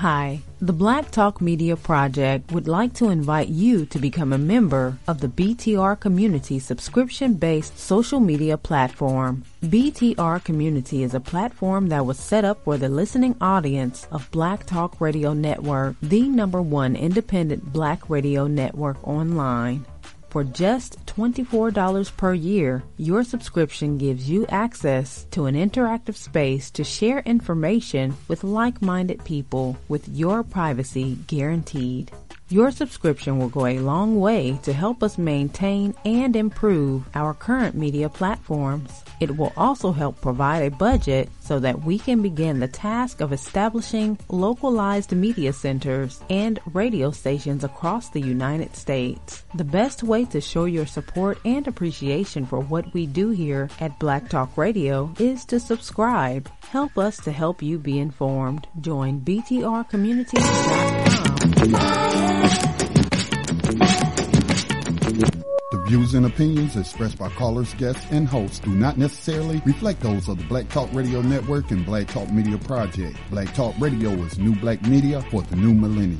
Hi, the Black Talk Media Project would like to invite you to become a member of the BTR Community subscription-based social media platform. BTR Community is a platform that was set up for the listening audience of Black Talk Radio Network, the #1 independent Black radio network online. For just $24 per year, your subscription gives you access to an interactive space to share information with like-minded people with your privacy guaranteed. Your subscription will go a long way to help us maintain and improve our current media platforms. It will also help provide a budget so that we can begin the task of establishing localized media centers and radio stations across the United States. The best way to show your support and appreciation for what we do here at Black Talk Radio is to subscribe. Help us to help you be informed. Join btrcommunity.com. The views and opinions expressed by callers, guests, and hosts do not necessarily reflect those of the Black Talk Radio Network and Black Talk Media Project. Black Talk Radio is new black media for the new millennium.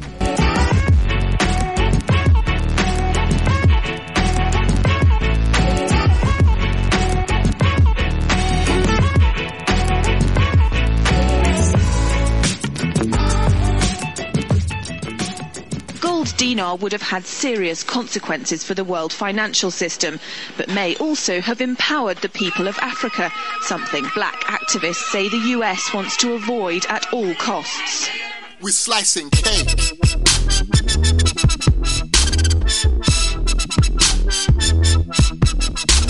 Dinar would have had serious consequences for the world financial system, but may also have empowered the people of Africa, something black activists say the US wants to avoid at all costs. We're slicing cake.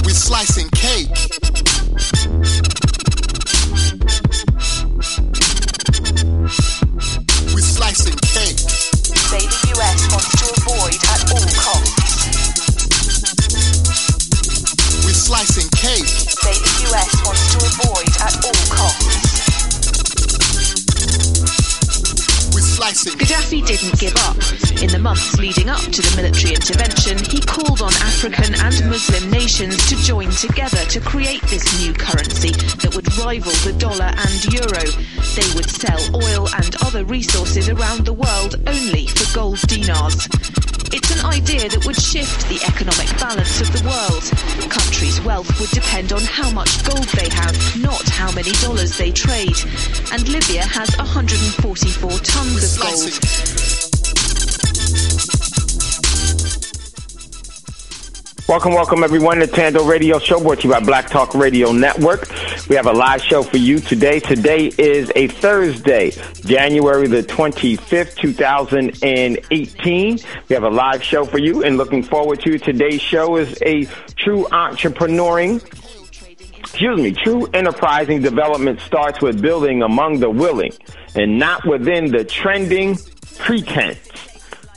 We're slicing cake. We're slicing cake. Say the US wants to avoid at all costs. We're slicing cake. Say the US wants to avoid at all costs. We're slicing. Gaddafi didn't give up. In the months leading up to the military intervention, he called on African and Muslim nations to join together to create this new currency that would rival the dollar and euro. They would sell oil and other resources around the world only for gold dinars. It's an idea that would shift the economic balance of the world. Countries' wealth would depend on how much gold they have, not how many dollars they trade. And Libya has 144 tons of gold. Welcome everyone to Thando Radio Show, brought to you by Black Talk Radio Network. We have a live show for you today. Today is a Thursday, January the 25th, 2018. We have a live show for you and looking forward to today's show is a true enterprising development starts with building among the willing and not within the trending pretense.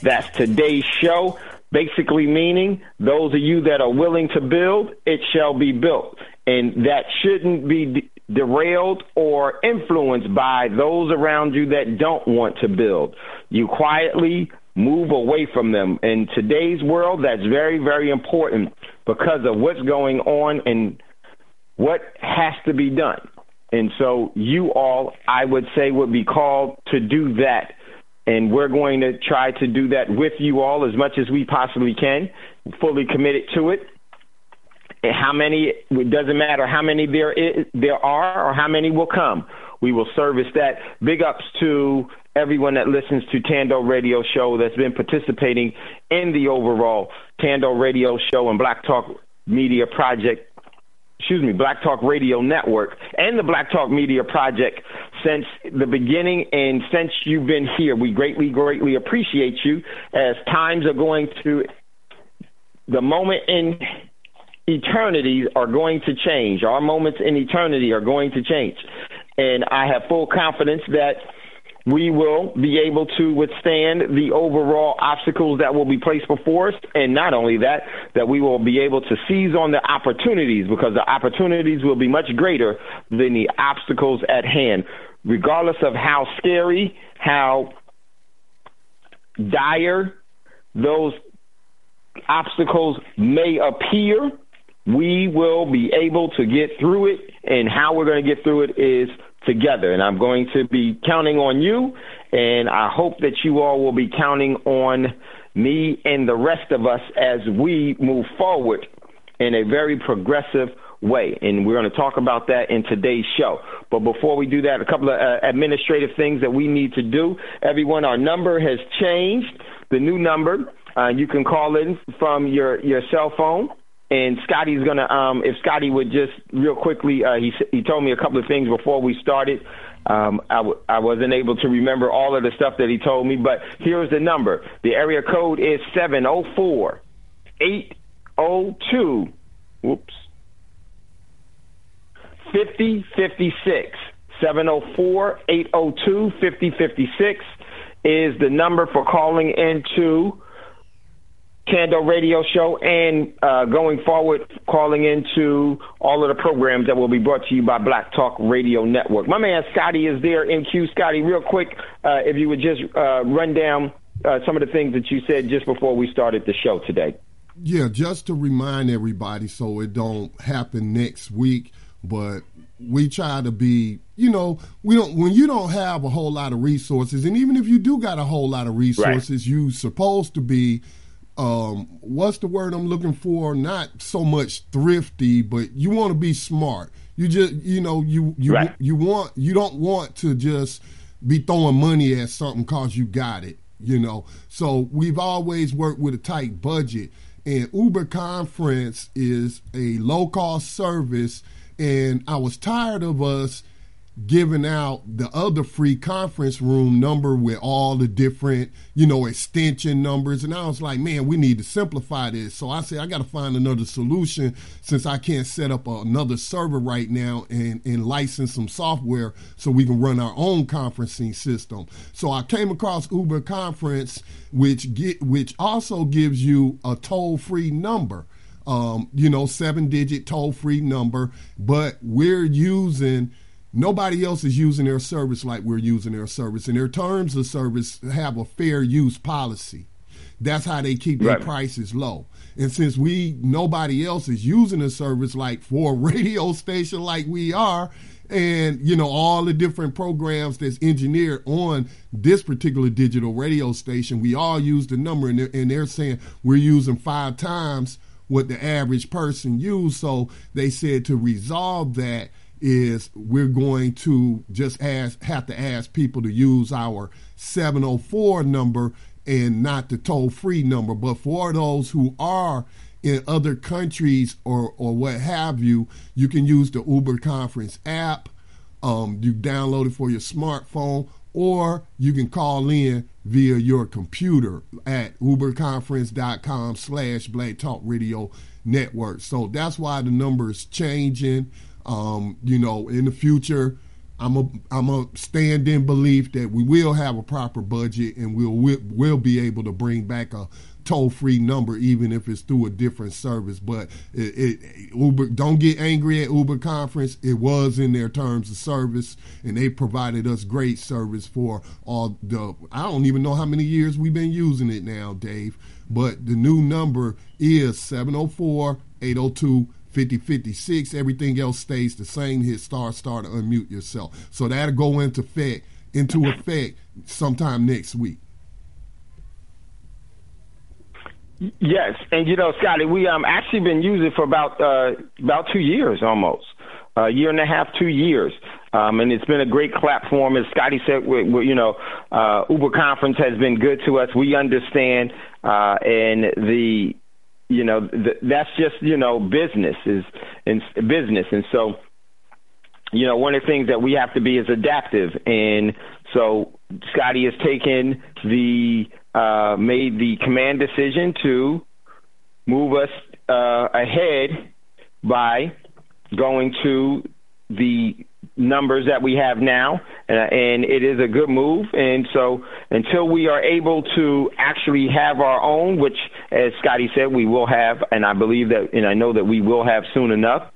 That's today's show. Basically meaning those of you that are willing to build, it shall be built. And that shouldn't be derailed or influenced by those around you that don't want to build. You quietly move away from them. In today's world, that's very, very important because of what's going on and what has to be done. And so you all, I would say, would be called to do that. And we're going to try to do that with you all as much as we possibly can, fully committed to it. And how many, it doesn't matter how many there are or how many will come. We will service that. Big ups to everyone that listens to Thando Radio Show that's been participating in the overall Thando Radio Show and Black Talk Media Project. Black Talk Radio Network and the Black Talk Media Project since the beginning and since you've been here. We greatly, greatly appreciate you as times are going to, the moment in eternity are going to change. Our moments in eternity are going to change. And I have full confidence that we will be able to withstand the overall obstacles that will be placed before us. And not only that, that we will be able to seize on the opportunities because the opportunities will be much greater than the obstacles at hand. Regardless of how scary, how dire those obstacles may appear, we will be able to get through it. And how we're going to get through it is together. And I'm going to be counting on you, and I hope that you all will be counting on me and the rest of us as we move forward in a very progressive way. And we're going to talk about that in today's show. But before we do that, a couple of administrative things that we need to do. Everyone, our number has changed. The new number, you can call in from your cell phone. And Scotty's going to, if Scotty would just real quickly, he told me a couple of things before we started. I wasn't able to remember all of the stuff that he told me, but here's the number. The area code is 704-802, 5056. 704-802-5056 is the number for calling into Thando Radio Show, and going forward, calling into all of the programs that will be brought to you by Black Talk Radio Network. My man Scotty is there in queue. Scotty, real quick, if you would just run down some of the things that you said just before we started the show today. Yeah, just to remind everybody so it don't happen next week, but we try to be, when you don't have a whole lot of resources, and even if you do got a whole lot of resources, right, you supposed to be what's the word I'm looking for? Not so much thrifty, but you want to be smart. You just, you don't want to just be throwing money at something because you got it, So we've always worked with a tight budget, and Uber Conference is a low-cost service, and I was tired of us giving out the other free conference room number with all the different, extension numbers. And I was like, man, we need to simplify this. So I said, I got to find another solution since I can't set up another server right now and license some software so we can run our own conferencing system. So I came across Uber Conference, which also gives you a toll-free number. 7-digit toll-free number, but nobody else is using their service like we're using their service, and their terms of service have a fair use policy. That's how they keep their prices low. And since nobody else is using a service like for a radio station like we are, and all the different programs that's engineered on this particular digital radio station, we all use the number, and they're saying we're using 5 times what the average person used. So they said to resolve that is we're going to just have to ask people to use our 704 number and not the toll-free number. But for those who are in other countries or what have you, you can use the Uber Conference app. You download it for your smartphone, or you can call in via your computer at uberconference.com/Black Talk Radio Network. So that's why the number is changing. In the future, I'm a stand in belief that we will have a proper budget, and we'll be able to bring back a toll-free number, even if it's through a different service. But Uber, don't get angry at Uber Conference. It was in their terms of service, and they provided us great service for all I don't even know how many years we've been using it now, Dave. But the new number is 704-802-5056. Everything else stays the same. Hit star to unmute yourself. So that'll go into effect sometime next week. Yes, and Scotty, we actually been using it for about 2 years almost, a year and a half, 2 years, and it's been a great platform. As Scotty said, Uber Conference has been good to us. We understand, and that's just business is business, and so one of the things that we have to be is adaptive, and so Scotty has taken made the command decision to move us ahead by going to the numbers that we have now, and it is a good move. And so until we are able to actually have our own, which, as Scotty said, we will have, and I believe that, and I know that we will have soon enough.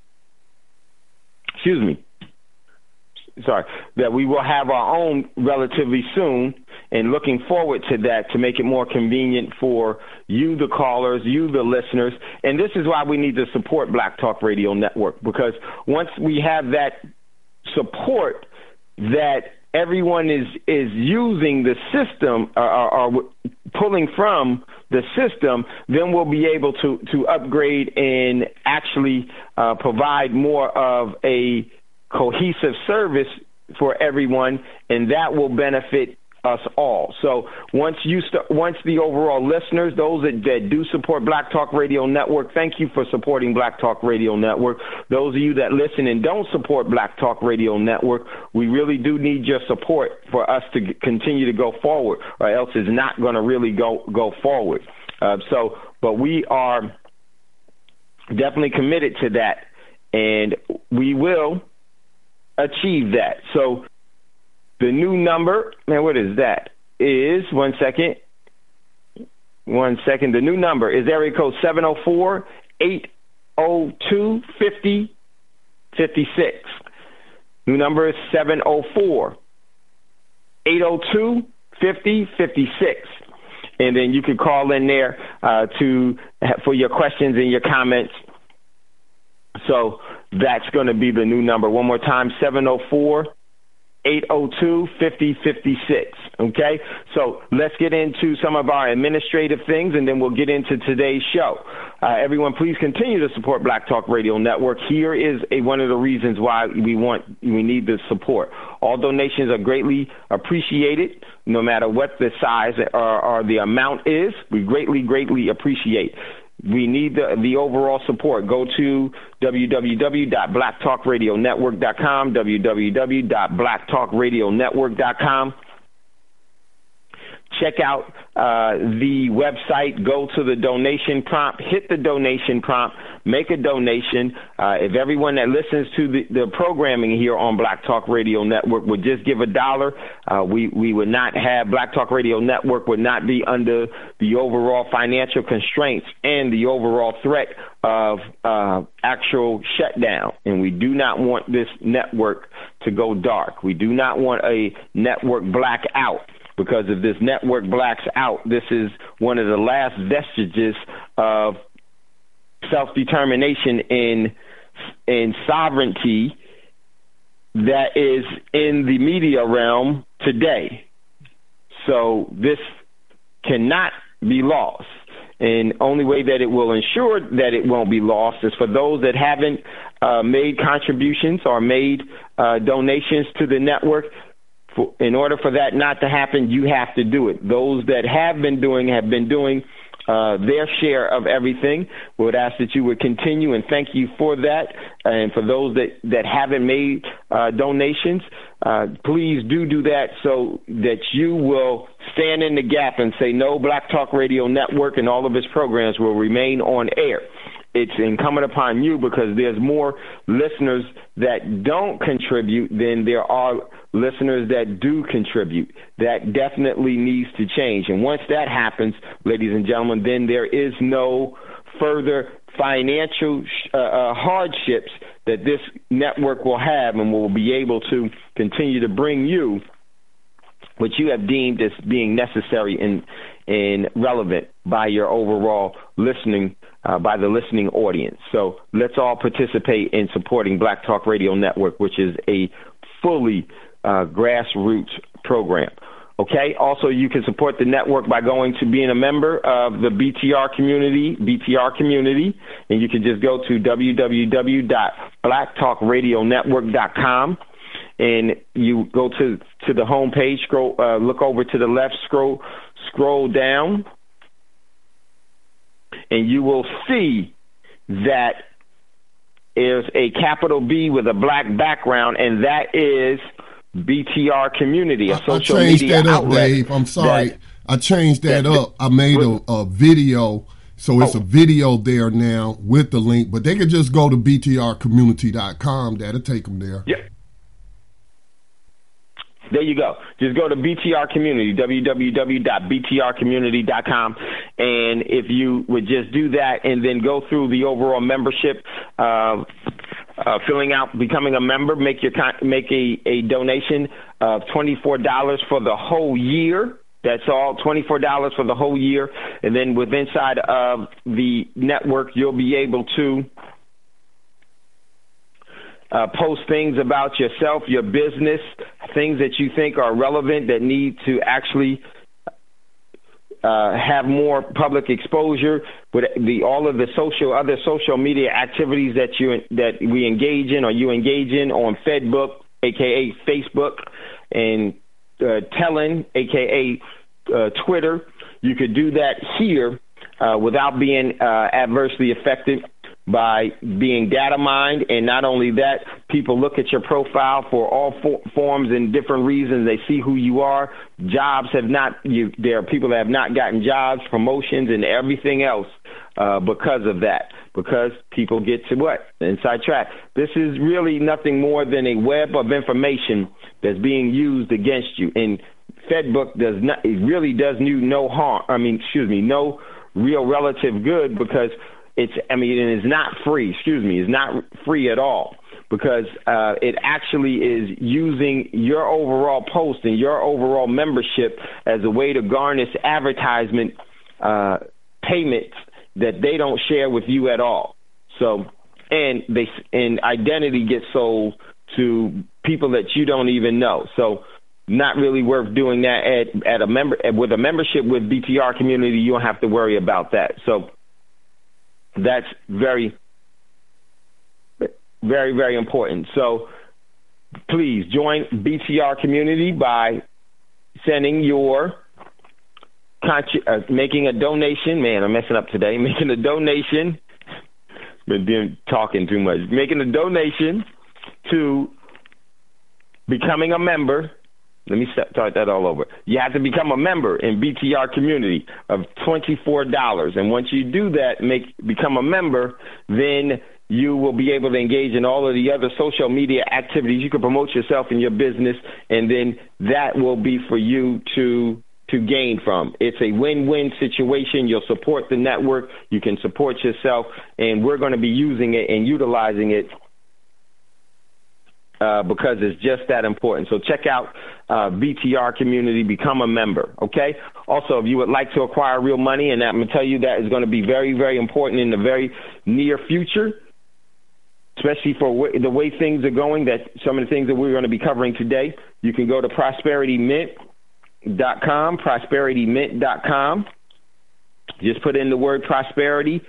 That we will have our own relatively soon, and looking forward to that to make it more convenient for you, the callers, you, the listeners. And this is why we need to support Black Talk Radio Network, because once we have that support, that everyone is using the system or pulling from the system, then we'll be able to upgrade and actually provide more of a cohesive service for everyone, and that will benefit us all. So once the overall listeners, those that do support Black Talk Radio Network, thank you for supporting Black Talk Radio Network. Those of you that listen and don't support Black Talk Radio Network, we really do need your support for us to continue to go forward, or else it's not going to really go forward. But we are definitely committed to that, and we will achieve that. So the new number, man, what is that? Is, one second. The new number is area code 704-802-5056. New number is 704-802-5056. And then you can call in there for your questions and your comments. So that's going to be the new number. One more time, 704-802-5056. Okay, so let's get into some of our administrative things, and then we'll get into today's show. Everyone, please continue to support Black Talk Radio Network. Here is one of the reasons why we need the support. All donations are greatly appreciated, no matter what the size or the amount is. We greatly appreciate. We need the overall support. Go to www.blacktalkradionetwork.com, www.blacktalkradionetwork.com. Check out the website. Go to the donation prompt. Hit the donation prompt. Make a donation. If everyone that listens to the programming here on Black Talk Radio Network would just give $1, we would not have Black Talk Radio Network would not be under the overall financial constraints and the overall threat of actual shutdown. And we do not want this network to go dark. We do not want a network blackout. Because if this network blacks out, this is one of the last vestiges of self-determination in sovereignty that is in the media realm today. So this cannot be lost. And only way that it will ensure that it won't be lost is for those that haven't made contributions or made donations to the network. In order for that not to happen, you have to do it. Those that have been doing their share of everything. We would ask that you would continue, and thank you for that. And for those that haven't made donations, please do that so that you will stand in the gap and say, no, Black Talk Radio Network and all of its programs will remain on air. It's incumbent upon you because there's more listeners that don't contribute than there are listeners that do contribute. That definitely needs to change. And once that happens, ladies and gentlemen, then there is no further financial hardships that this network will have, and will be able to continue to bring you what you have deemed as being necessary and relevant by your overall listening, by the listening audience. So let's all participate in supporting Black Talk Radio Network, which is a fully grassroots program. Okay. Also, you can support the network by going to being a member of the BTR community, and you can just go to www.blacktalkradionetwork.com, and you go to the home page, look over to the left, scroll down, and you will see that there's a capital B with a black background, and that is BTR Community, a social media outlet. Dave. I'm sorry. I changed that up. I made a video, so it's a video there now with the link, but they can just go to btrcommunity.com. That'll take them there. Yep. There you go. Just go to BTR Community, www.btrcommunity.com. And if you would just do that and then go through the overall membership, filling out, becoming a member, make a donation of $24 for the whole year. That's all, $24 for the whole year. And then with inside of the network, you'll be able to post things about yourself, your business, things that you think are relevant that need to actually have more public exposure with all of the other social media activities that we engage in or you engage in on Fedbook, aka Facebook, and Telling, aka Twitter. You could do that here without being adversely affected by being data mined. And not only that, people look at your profile for all forms and different reasons. They see who you are. Jobs there are people that have not gotten jobs, promotions, and everything else because of that, because people get to what? Inside track. This is really nothing more than a web of information that's being used against you. And Fedbook really does you no harm. No real relative good, because it's not free. It's not free at all, because it actually is using your overall post and your overall membership as a way to garnish advertisement payments that they don't share with you at all. So, and identity gets sold to people that you don't even know. So, not really worth doing that with a membership with BTR Community. You don't have to worry about that. So that's very, very, very important. So please join BTR Community by sending making a donation. Man, I'm messing up today. Making a donation. Been talking too much. Making a donation to becoming a member. Let me start that all over. You have to become a member in BTR Community of $24. And once you do that, become a member, then you will be able to engage in all of the other social media activities. You can promote yourself and your business, and then that will be for you to gain from. It's a win-win situation. You'll support the network. You can support yourself, and we're going to be using it and utilizing it because it's just that important. So check out BTR Community, become a member, okay? Also, if you would like to acquire real money, and I'm going to tell you that is going to be very, very important in the very near future, especially for the way things are going, that some of the things that we're going to be covering today, you can go to prosperitymint.com. Just put in the word prosperity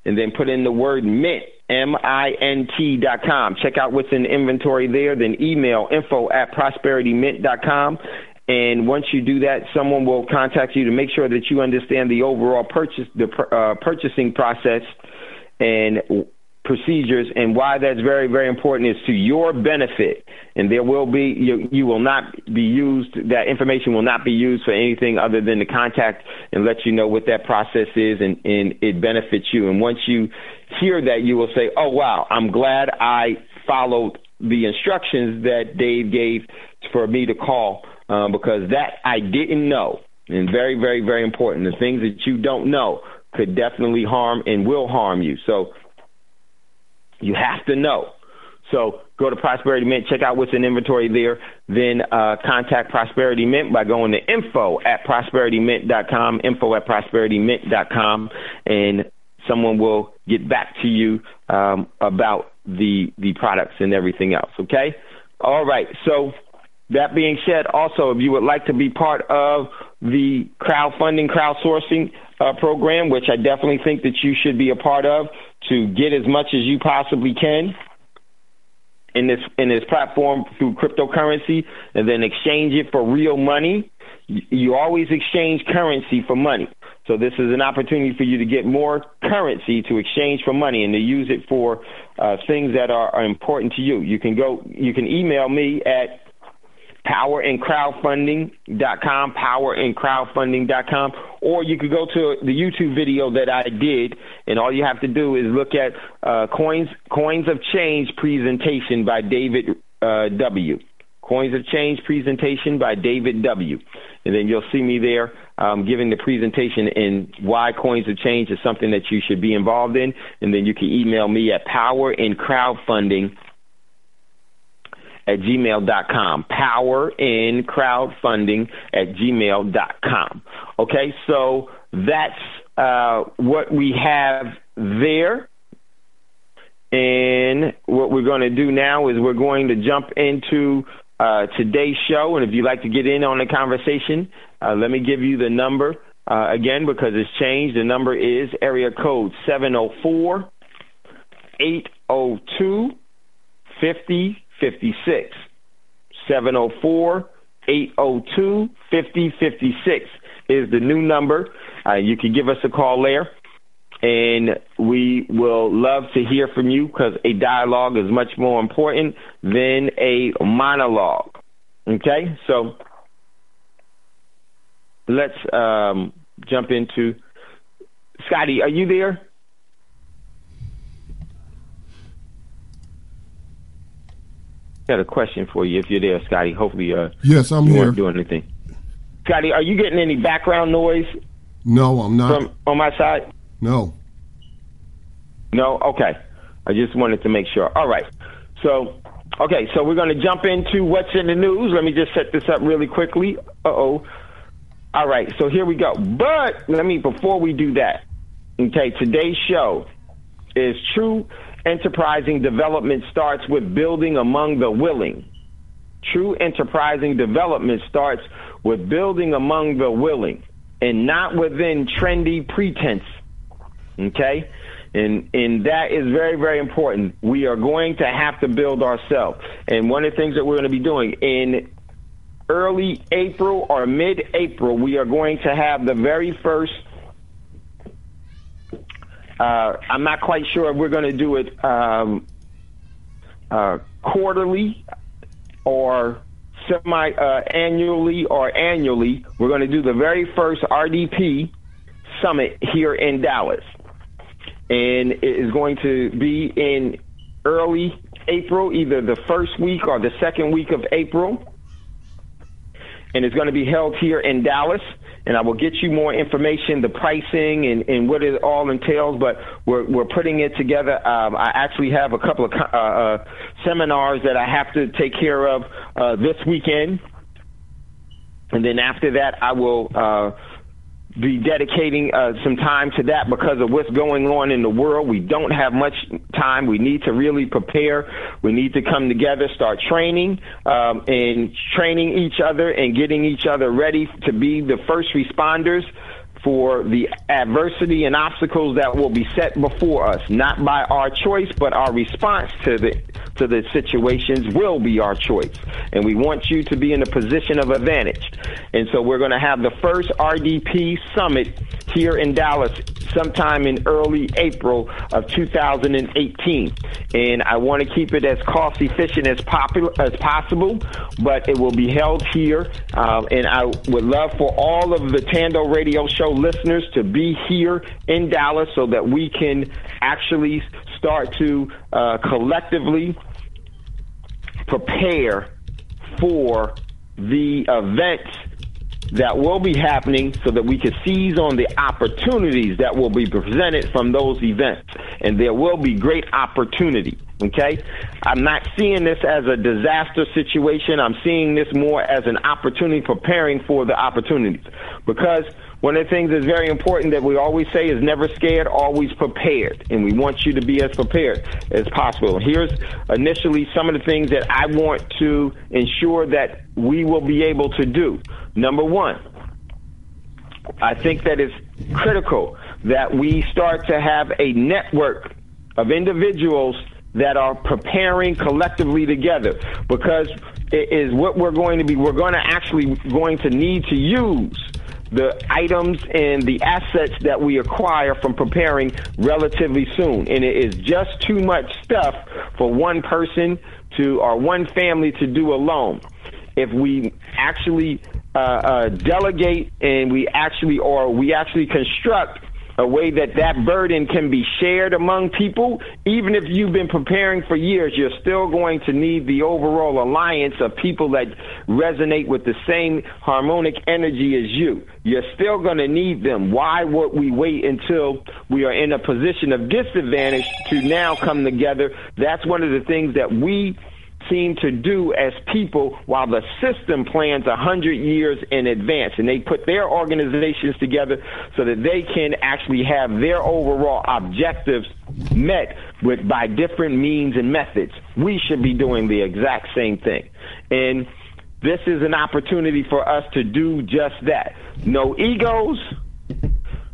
and then put in the word mint, MINT.com. Check out what's in the inventory there. Then email info@prosperitymint.com. And once you do that, someone will contact you to make sure that you understand the overall purchasing process and procedures, and why that's very, very important is to your benefit. And there will be, you will not be used, that information will not be used for anything other than to contact and let you know what that process is, and it benefits you. And once you hear that, you will say, oh, wow, I'm glad I followed the instructions that Dave gave for me to call, because that I didn't know. And very, very, very important. The things that you don't know could definitely harm and will harm you. So you have to know. So go to Prosperity Mint, check out what's in inventory there, then contact Prosperity Mint by going to info@prosperitymint.com, info@prosperitymint.com, and someone will get back to you about the products and everything else, okay? All right, so that being said, also, if you would like to be part of the crowdsourcing program, which I definitely think that you should be a part of, to get as much as you possibly can in this platform through cryptocurrency, and then exchange it for real money. You always exchange currency for money. So this is an opportunity for you to get more currency to exchange for money and to use it for things that are important to you. You can email me at powerandcrowdfunding.com, powerandcrowdfunding.com, or you could go to the YouTube video that I did, and all you have to do is look at Coins of Change presentation by David W. Coins of Change presentation by David W. And then you'll see me there giving the presentation and why Coins of Change is something that you should be involved in. And then you can email me at powerandcrowdfunding@gmail.com, powerandcrowdfunding@gmail.com. Okay, so that's what we have there. And what we're going to do now is we're going to jump into today's show. And if you'd like to get in on the conversation, let me give you the number again, because it's changed. The number is area code 704-802-5056. 704-802-5056 is the new number. You can give us a call there, and we will love to hear from you, because a dialogue is much more important than a monologue. Okay? So let's jump into Scotty. Are you there? Got a question for you if you're there, Scotty. Hopefully, yes, I'm you here. Weren't doing anything. Scotty, are you getting any background noise? No, I'm not. From on my side? No. No? Okay. I just wanted to make sure. All right. So we're going to jump into what's in the news. Let me just set this up really quickly. All right. So here we go. But before we do that, okay, today's show is True Enterprising Development Starts with Building Among the Willing. True enterprising development starts with building among the willing and not within trendy pretense. Okay? And that is very, very important. We are going to have to build ourselves. And one of the things that we're going to be doing in early April or mid-April, we are going to have the very first I'm not quite sure if we're going to do it quarterly or semi-annually or annually. We're going to do the very first RDP summit here in Dallas. And it is going to be in early April, either the first week or the second week of April. And it's going to be held here in Dallas. And I will get you more information, the pricing and what it all entails, but we're putting it together. I actually have a couple of seminars that I have to take care of this weekend. And then after that, I will be dedicating some time to that because of what's going on in the world. We don't have much time. We need to really prepare. We need to come together, start training and training each other and getting each other ready to be the first responders for the adversity and obstacles that will be set before us, not by our choice, but our response to the situations will be our choice. And we want you to be in a position of advantage. And so we're going to have the first RDP summit here in Dallas sometime in early April of 2018. And I want to keep it as cost efficient as possible, but it will be held here. And I would love for all of the Thando Radio Show listeners to be here in Dallas so that we can actually start to collectively prepare for the events that will be happening so that we can seize on the opportunities that will be presented from those events. And there will be great opportunity, okay? I'm not seeing this as a disaster situation. I'm seeing this more as an opportunity, preparing for the opportunities. Because one of the things that's very important that we always say is never scared, always prepared. And we want you to be as prepared as possible. Here's initially some of the things that I want to ensure that we will be able to do. Number one, I think that it's critical that we start to have a network of individuals that are preparing collectively together, because it is what we're going to be. We're going to need to use the items and the assets that we acquire from preparing relatively soon. And it is just too much stuff for one person or one family to do alone. If we actually delegate and we actually construct a way that burden can be shared among people, even if you've been preparing for years, you're still going to need the overall alliance of people that resonate with the same harmonic energy as you. You're still going to need them. Why would we wait until we are in a position of disadvantage to now come together? That's one of the things that we seem to do as people, while the system plans 100 years in advance, and they put their organizations together so that they can actually have their overall objectives met by different means and methods. We should be doing the exact same thing. And this is an opportunity for us to do just that. No egos,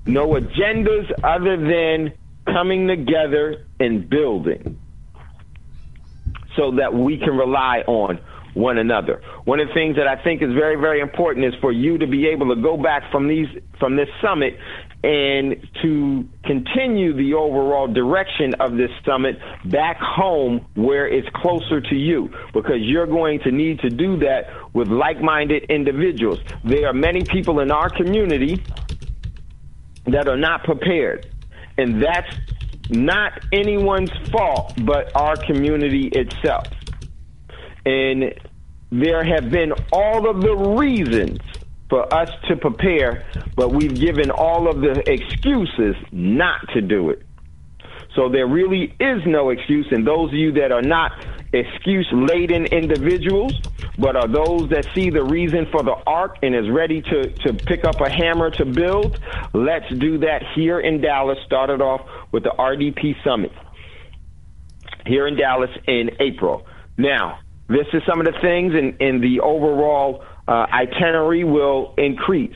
no agendas other than coming together and building so that we can rely on one another. One of the things that I think is very, very important is for you to be able to go back from this summit and to continue the overall direction of this summit back home where it's closer to you, because you're going to need to do that with like-minded individuals. There are many people in our community that are not prepared, and that's not anyone's fault but our community itself. And there have been all of the reasons for us to prepare, but we've given all of the excuses not to do it. So there really is no excuse, and those of you that are not excuse-laden individuals, but are those that see the reason for the arc and is ready to pick up a hammer to build, let's do that here in Dallas. Started off with the RDP Summit here in Dallas in April. Now, this is some of the things in the overall itinerary will increase.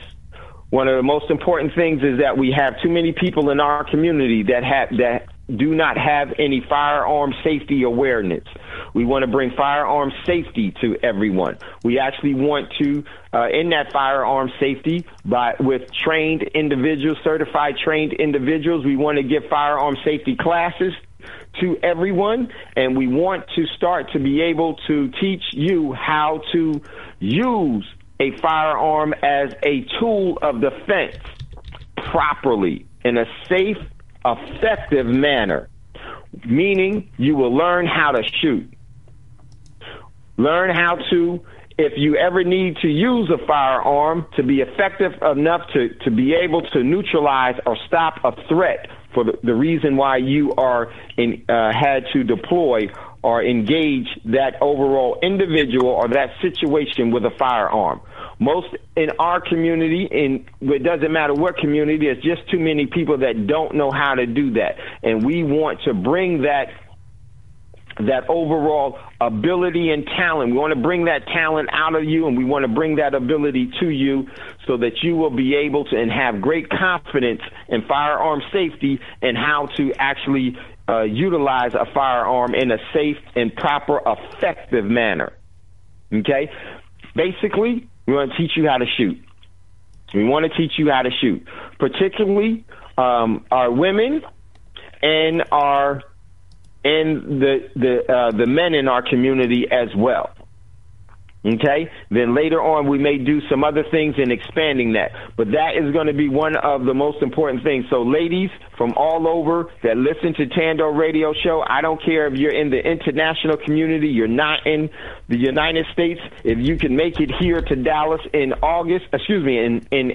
One of the most important things is that we have too many people in our community that do not have any firearm safety awareness. We want to bring firearm safety to everyone. We actually want to, in that firearm safety, with trained individuals, certified trained individuals, we want to give firearm safety classes to everyone, and we want to start to be able to teach you how to use a firearm as a tool of defense properly in a safe, effective manner, meaning you will learn how to shoot. Learn how to, if you ever need to use a firearm, to be effective enough to be able to neutralize or stop a threat for the reason why you are had to deploy or engage that overall individual or that situation with a firearm. Most in our community, it doesn't matter what community, there's just too many people that don't know how to do that. And we want to bring that overall ability and talent. We want to bring that talent out of you, and we want to bring that ability to you so that you will be able to and have great confidence in firearm safety and how to actually utilize a firearm in a safe and proper, effective manner. Okay? Basically, we want to teach you how to shoot. We want to teach you how to shoot, particularly our women and the men in our community as well. Okay? Then later on, we may do some other things in expanding that. But that is going to be one of the most important things. So ladies from all over that listen to Thando Radio Show, I don't care if you're in the international community, you're not in the United States, if you can make it here to Dallas in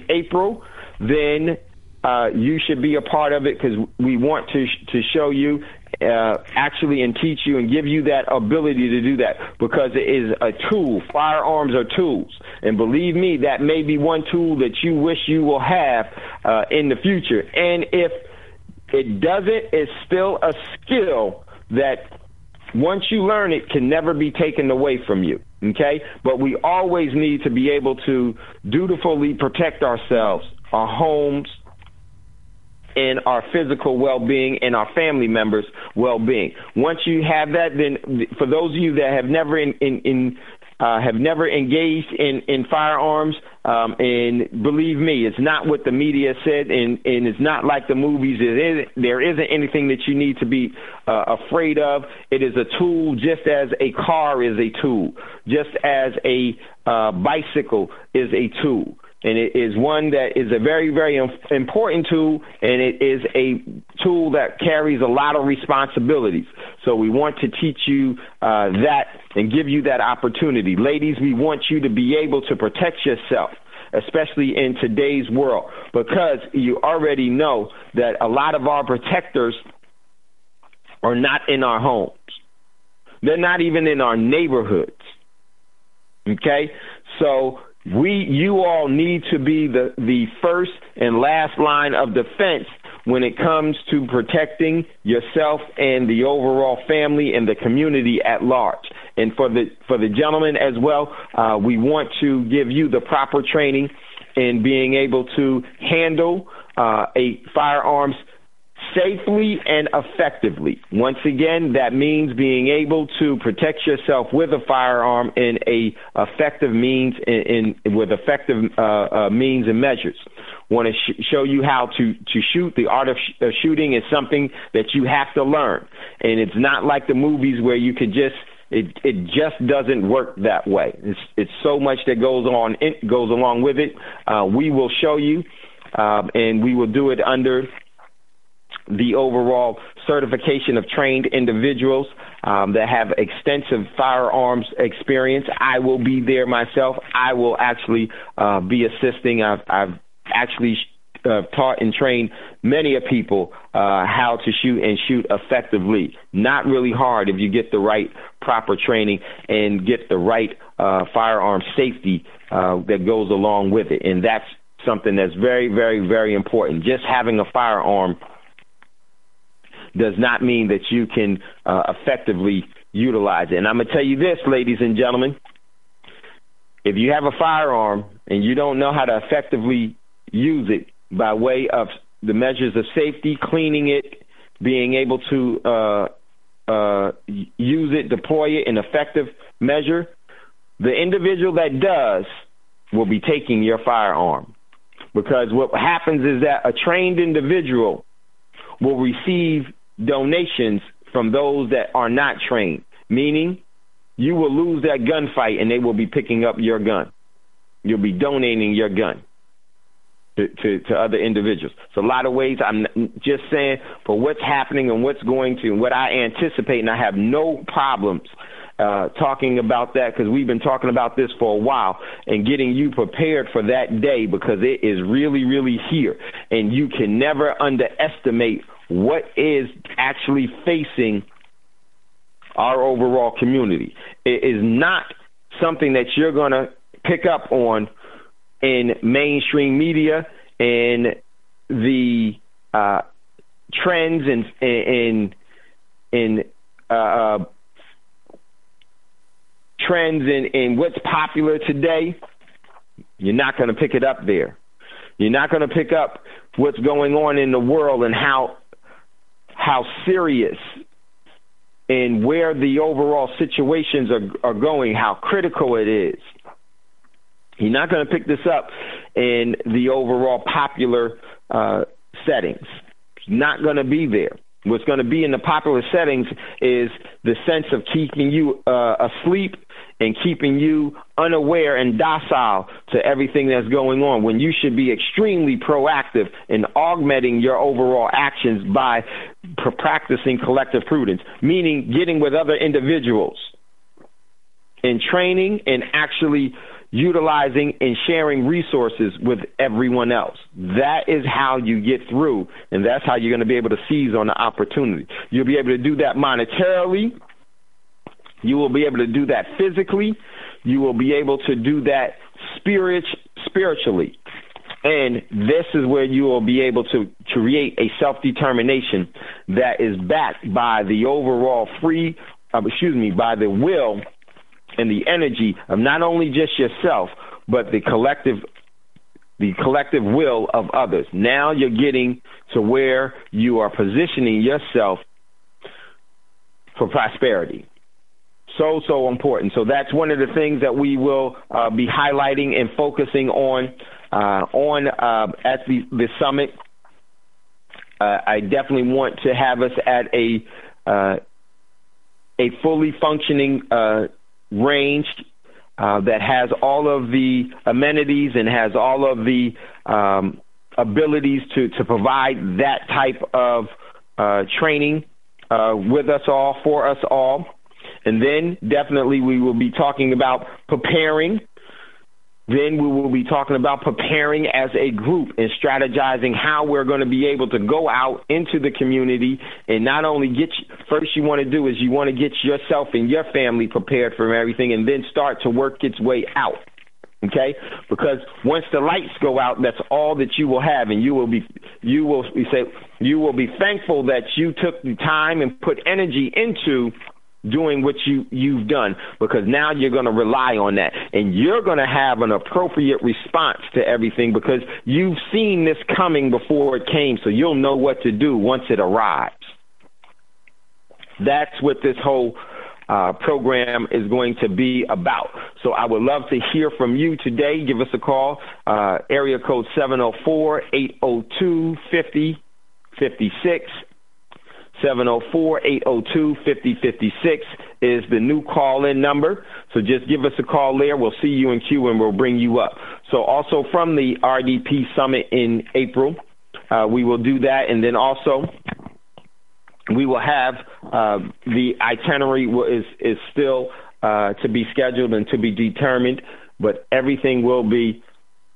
April, then you should be a part of it, because we want to show you actually and teach you and give you that ability to do that, because it is a tool. Firearms are tools, and believe me, that may be one tool that you wish you will have in the future. And if it doesn't, it's still a skill that once you learn it can never be taken away from you. Okay? But we always need to be able to dutifully protect ourselves, our homes, and our physical well-being and our family members' well-being. Once you have that, then for those of you that have never engaged in firearms, and believe me, it's not what the media said, and it's not like the movies. There isn't anything that you need to be afraid of. It is a tool, just as a car is a tool, just as a bicycle is a tool. And it is one that is a very, very important tool, and it is a tool that carries a lot of responsibilities. So we want to teach you that and give you that opportunity. Ladies, we want you to be able to protect yourself, especially in today's world, because you already know that a lot of our protectors are not in our homes. They're not even in our neighborhoods. Okay? So you all need to be the first and last line of defense when it comes to protecting yourself and the overall family and the community at large. And for the gentleman as well, we want to give you the proper training in being able to handle a firearms safely and effectively. Once again, that means being able to protect yourself with a firearm in a effective means, with effective means and measures. Want to show you how to shoot. The art of shooting is something that you have to learn, and it's not like the movies where you could just. It just doesn't work that way. It's so much that goes along with it. We will show you, and we will do it under the overall certification of trained individuals that have extensive firearms experience. I will be there myself. I will actually be assisting. I've actually taught and trained many of people how to shoot and shoot effectively. Not really hard if you get the right proper training and get the right firearm safety that goes along with it. And that's something that's very, very, very important. Just having a firearm does not mean that you can effectively utilize it. And I'm going to tell you this, ladies and gentlemen, if you have a firearm and you don't know how to effectively use it by way of the measures of safety, cleaning it, being able to use it, deploy it in effective measure, the individual that does will be taking your firearm. Because what happens is that a trained individual will receive donations from those that are not trained, meaning you will lose that gunfight and they will be picking up your gun. You'll be donating your gun to other individuals. So a lot of ways. I'm just saying for what's happening and what's going to, and what I anticipate, and I have no problems talking about that, because we've been talking about this for a while and getting you prepared for that day, because it is really, really here. And you can never underestimate what is actually facing our overall community. It is not something that you're going to pick up on in mainstream media and the trends in what's popular today. You're not going to pick it up there. You're not going to pick up what's going on in the world and how serious and where the overall situations are going, how critical it is. You're not going to pick this up in the overall popular settings. It's not going to be there. What's going to be in the popular settings is the sense of keeping you asleep and keeping you unaware and docile to everything that's going on, when you should be extremely proactive in augmenting your overall actions by practicing collective prudence, meaning getting with other individuals and training and actually utilizing and sharing resources with everyone else. That is how you get through, and that's how you're going to be able to seize on the opportunity. You'll be able to do that monetarily. You will be able to do that physically. You will be able to do that spiritually. And this is where you will be able to create a self-determination that is backed by the overall by the will and the energy of not only just yourself, but the collective will of others. Now you're getting to where you are positioning yourself for prosperity. So important. So that's one of the things that we will be highlighting and focusing on at the summit. I definitely want to have us at a fully functioning range that has all of the amenities and has all of the abilities to provide that type of training with us all, for us all. And then definitely we will be talking about preparing. Then we will be talking about preparing as a group and strategizing how we're going to be able to go out into the community and not only first you want to do is you want to get yourself and your family prepared for everything, and then start to work its way out. Okay, because once the lights go out, that's all that you will have, and you will be thankful that you took the time and put energy into doing what you've done, because now you're going to rely on that, and you're going to have an appropriate response to everything because you've seen this coming before it came, so you'll know what to do once it arrives. That's what this whole program is going to be about. So I would love to hear from you today. Give us a call. Area code 704-802-5056. 704-802-5056 is the new call-in number. So just give us a call there. We'll see you in queue and we'll bring you up. So also from the RDP Summit in April, we will do that. And then also we will have the itinerary is still to be scheduled and to be determined, but everything will be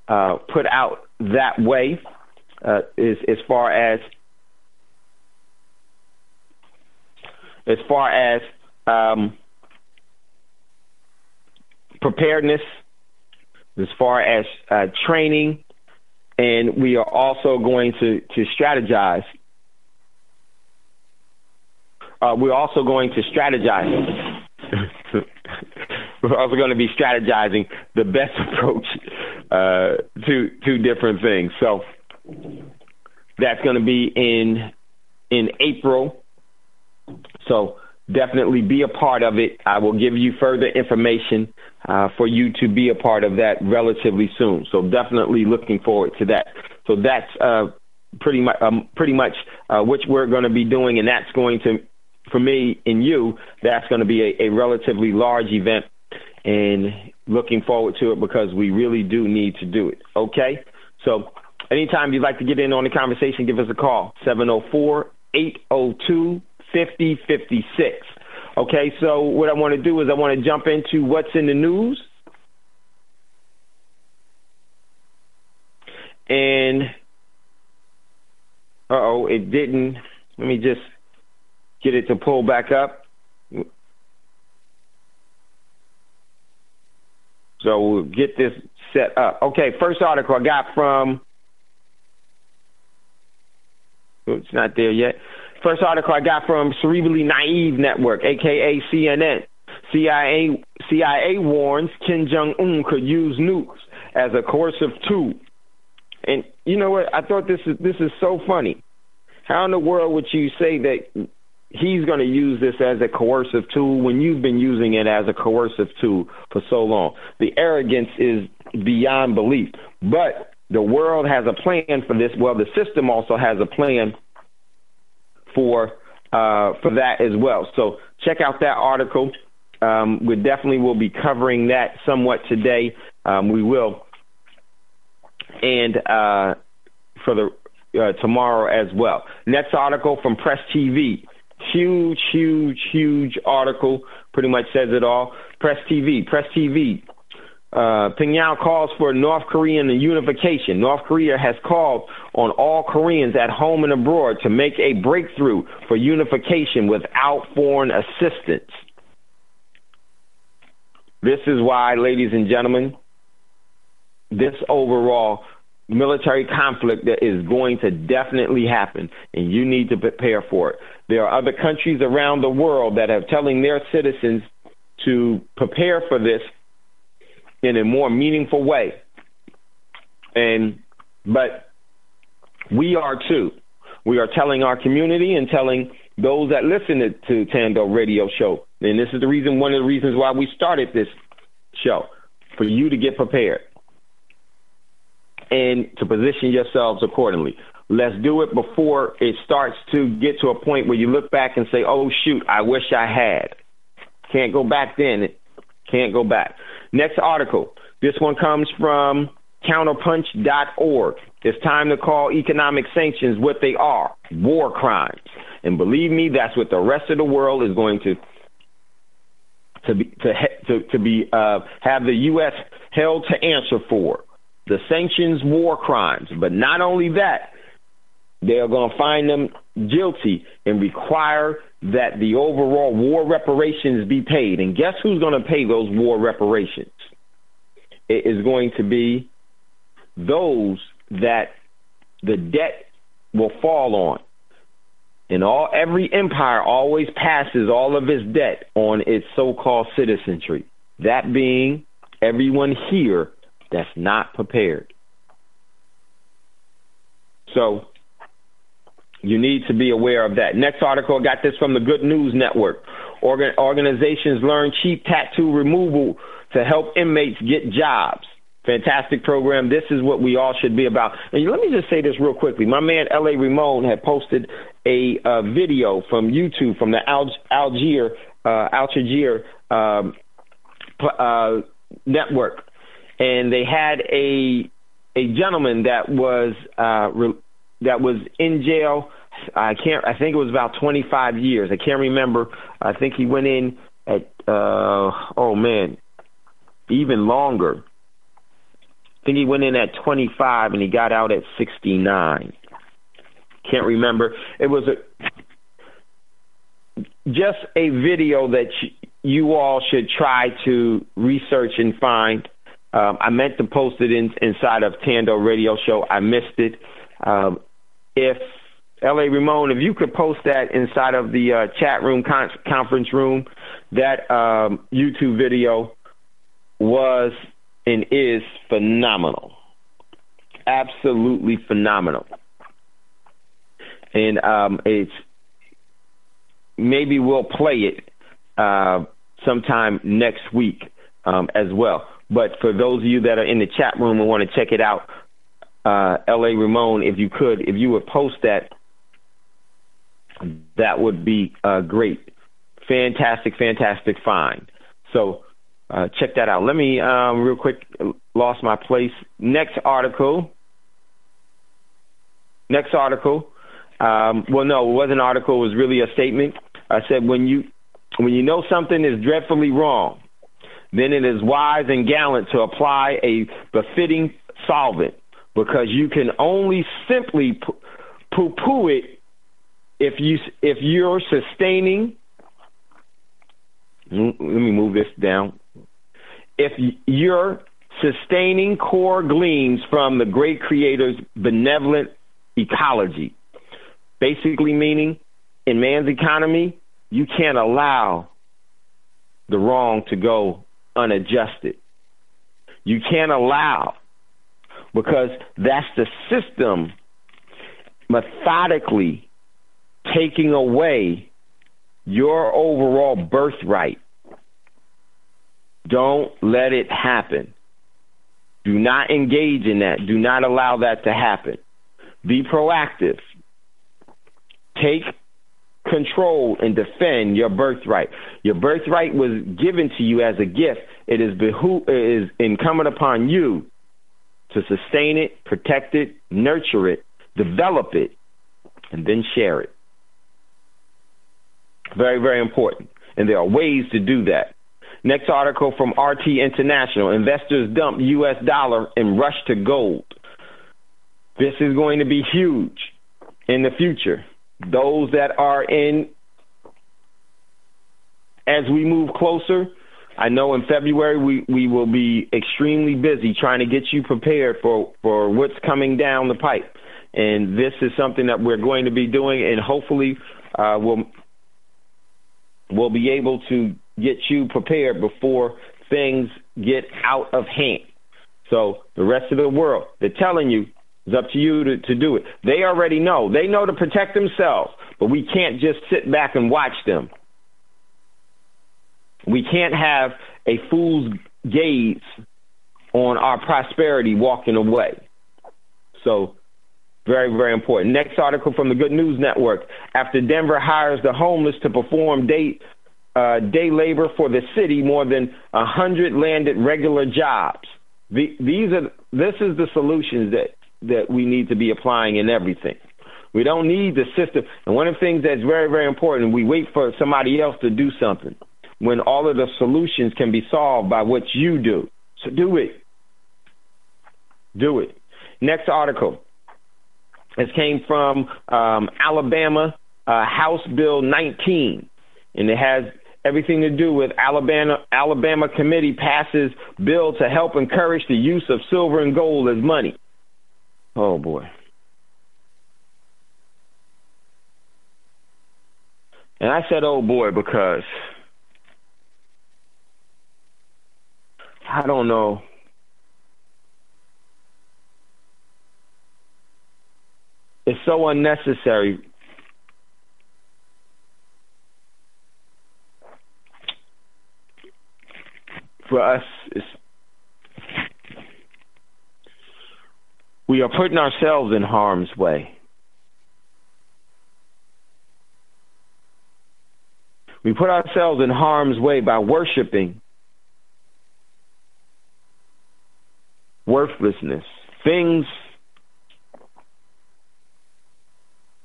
put out that way as far as preparedness, as far as training, and we are also going to strategize. We're also going to strategize. We're also going to be strategizing the best approach to different things. So that's going to be in April. So definitely be a part of it. I will give you further information for you to be a part of that relatively soon. So definitely looking forward to that. So that's pretty much which we're going to be doing, and that's going to, for me and you, that's going to be a relatively large event, and looking forward to it because we really do need to do it. Okay? So anytime you'd like to get in on the conversation, give us a call, 704-802-5056. Okay, so what I want to do is I want to jump into what's in the news. And, it didn't. Let me just get it to pull back up. So we'll get this set up. Okay, first article I got from, it's not there yet. First article I got from Cerebrally Naive Network, a.k.a. CNN. CIA warns Kim Jong-un could use nukes as a coercive tool. And you know what? I thought this is so funny. How in the world would you say that he's going to use this as a coercive tool when you've been using it as a coercive tool for so long? The arrogance is beyond belief. But the world has a plan for this. Well, the system also has a plan for that as well. So check out that article. We definitely will be covering that somewhat today. We will. And for the tomorrow as well. Next article from Press TV. Huge article. Pretty much says it all. Press TV. Pyongyang calls for North Korean unification. North Korea has called on all Koreans at home and abroad to make a breakthrough for unification without foreign assistance. This is why, ladies and gentlemen, this overall military conflict that is going to definitely happen, and you need to prepare for it. There are other countries around the world that are telling their citizens to prepare for this in a more meaningful way. But we are too. We are telling our community and telling those that listen to Thando Radio Show. And this is one of the reasons why we started this show, for you to get prepared and to position yourselves accordingly. Let's do it before it starts to get to a point where you look back and say, oh, shoot, I wish I had. Can't go back then. Can't go back. Next article. This one comes from counterpunch.org. It's time to call economic sanctions what they are, war crimes. And believe me, that's what the rest of the world is going to have the U.S. held to answer for. The sanctions, war crimes. But not only that, they are going to find them guilty and require that the overall war reparations be paid. And guess who's going to pay those war reparations? it is going to be those that the debt will fall on. And every empire always passes all of its debt on its so-called citizenry. That being everyone here that's not prepared. So you need to be aware of that. Next article, I got this from the Good News Network. Organizations learn cheap tattoo removal to help inmates get jobs. Fantastic program. This is what we all should be about. And let me just say this real quickly. My man, L.A. Ramon, had posted a video from YouTube from the Algier network. And they had a gentleman that was in jail. I think it was about 25 years. I can't remember. I think he went in at even longer. I think he went in at 25 and he got out at 69. Can't remember. It was just a video that you all should try to research and find. I meant to post it inside of Thando Radio Show. I missed it. If L.A. Ramon, if you could post that inside of the chat room, conference room, that YouTube video was and is phenomenal. Absolutely phenomenal. And it's maybe we'll play it sometime next week as well. But for those of you that are in the chat room and want to check it out, L.A. Ramon, if you would post that, that would be great. Fantastic find. So check that out. Let me real quick, lost my place. Next article. Well, no, it wasn't an article. It was really a statement. I said when you know something is dreadfully wrong, then it is wise and gallant to apply a befitting solvent, because you can only simply poo-poo it if you're sustaining. Let me move this down. If you're sustaining core gleams from the great creator's benevolent ecology, basically meaning in man's economy, you can't allow the wrong to go unadjusted. You can't allow, because that's the system methodically taking away your overall birthright. Don't let it happen. Do not engage in that. Do not allow that to happen. Be proactive. Take control and defend your birthright. Your birthright was given to you as a gift. It is incumbent upon you to sustain it, protect it, nurture it, develop it, and then share it. Very, very important. And there are ways to do that. Next article from RT International. Investors dump U.S. dollar and rush to gold. This is going to be huge in the future. Those that are in, as we move closer, I know in February we will be extremely busy trying to get you prepared for what's coming down the pipe. And this is something that we're going to be doing, and hopefully we'll be able to get you prepared before things get out of hand. So the rest of the world, they're telling you, it's up to you to do it. They already know. They know to protect themselves, but we can't just sit back and watch them. We can't have a fool's gaze on our prosperity walking away. So very, very important. Next article from the Good News Network. After Denver hires the homeless to perform day labor for the city, more than 100 landed regular jobs. This is the solutions that we need to be applying in everything. We don't need the system. And one of the things that's very, very important, we wait for somebody else to do something when all of the solutions can be solved by what you do. So do it. Do it. Next article. This came from Alabama, House Bill 19, and it has everything to do with Alabama committee passes bill to help encourage the use of silver and gold as money. Oh, boy. And I said, oh, boy, because I don't know. It's so unnecessary. For us, we are putting ourselves in harm's way. We put ourselves in harm's way by worshiping worthlessness, things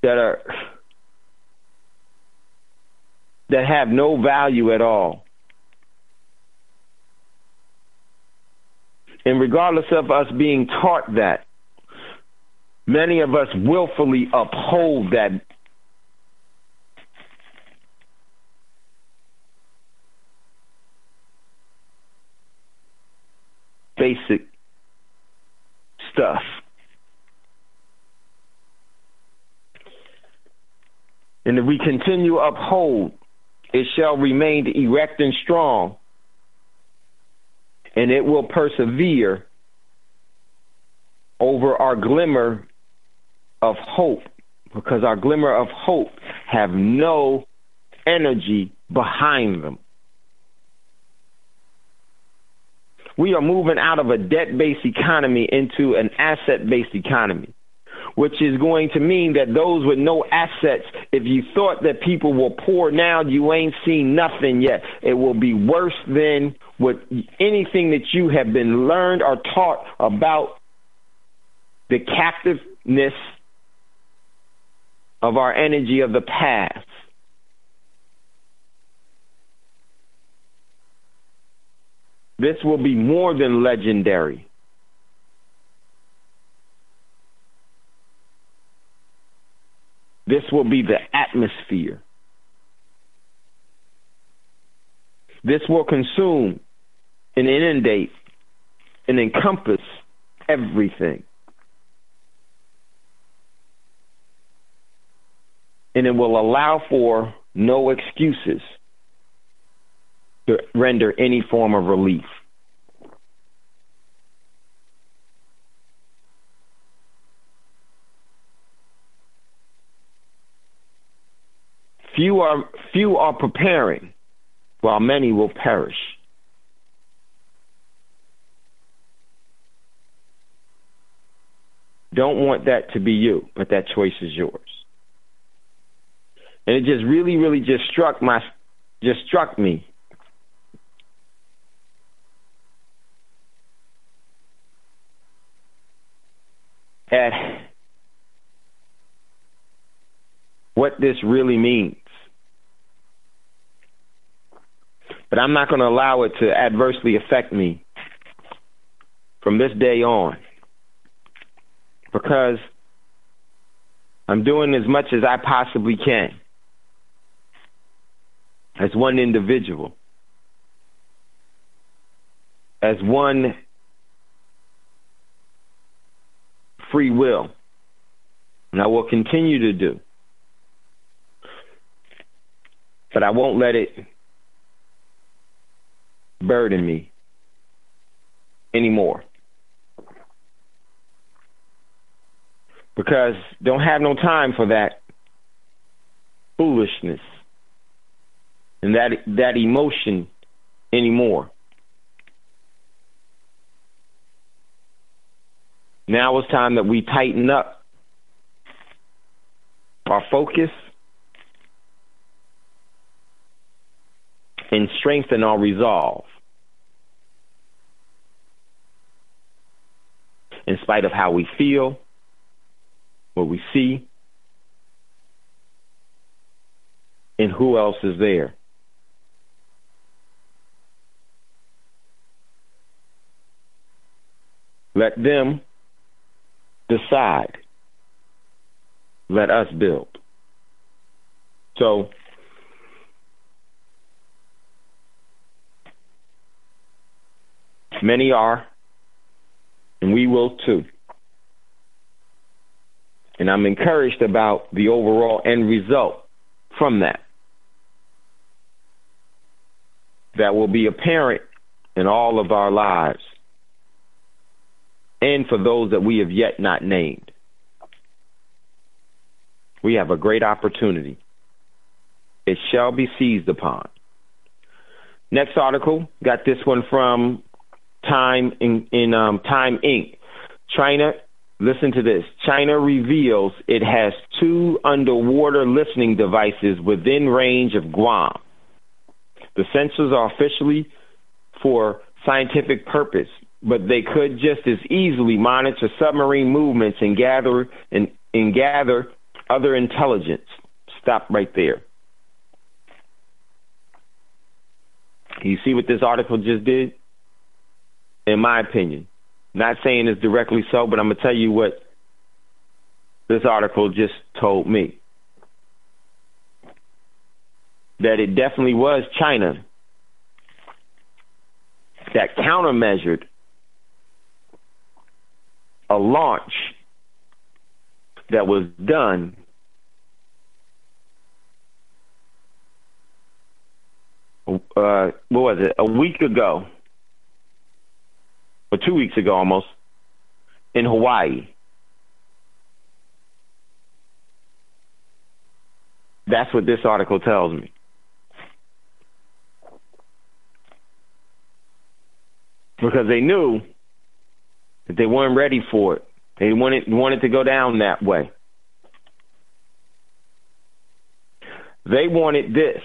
that have no value at all. And regardless of us being taught that, many of us willfully uphold that basic stuff. And if we continue to uphold, it shall remain erect and strong, and it will persevere over our glimmer of hope, because our glimmer of hope have no energy behind them. We are moving out of a debt-based economy into an asset-based economy, which is going to mean that those with no assets, if you thought that people were poor now, you ain't seen nothing yet. It will be worse than what anything that you have been learned or taught about the captiveness of our energy of the past. This will be more than legendary. This will be the atmosphere. This will consume and inundate and encompass everything. And it will allow for no excuses to render any form of relief. Few are preparing, while many will perish. Don't want that to be you, but that choice is yours. And it just really just struck me. At what this really means. But I'm not going to allow it to adversely affect me from this day on, because I'm doing as much as I possibly can as one individual, as one free will, and I will continue to do. But I won't let it burden me anymore. Because don't have no time for that foolishness and that emotion anymore. Now it's time that we tighten up our focus and strengthen our resolve, in spite of how we feel, what we see, and who else is there. Let them decide. Let us build. So Many are, and we will too. And I'm encouraged about the overall end result from that. That will be apparent in all of our lives, and for those that we have yet not named. We have a great opportunity. It shall be seized upon. Next article, got this one from Time Time Inc. China, listen to this. China reveals it has 2 underwater listening devices within range of Guam. The sensors are officially for scientific purpose, but they could just as easily monitor submarine movements and gather other intelligence. Stop right there. You see what this article just did? In my opinion. Not saying it's directly so, but I'm going to tell you what this article just told me. That it definitely was China that countermeasured a launch that was done what was it, a week ago or 2 weeks ago almost in Hawaii. That's what this article tells me. Because they knew that they weren't ready for it. They wanted to go down that way. They wanted this.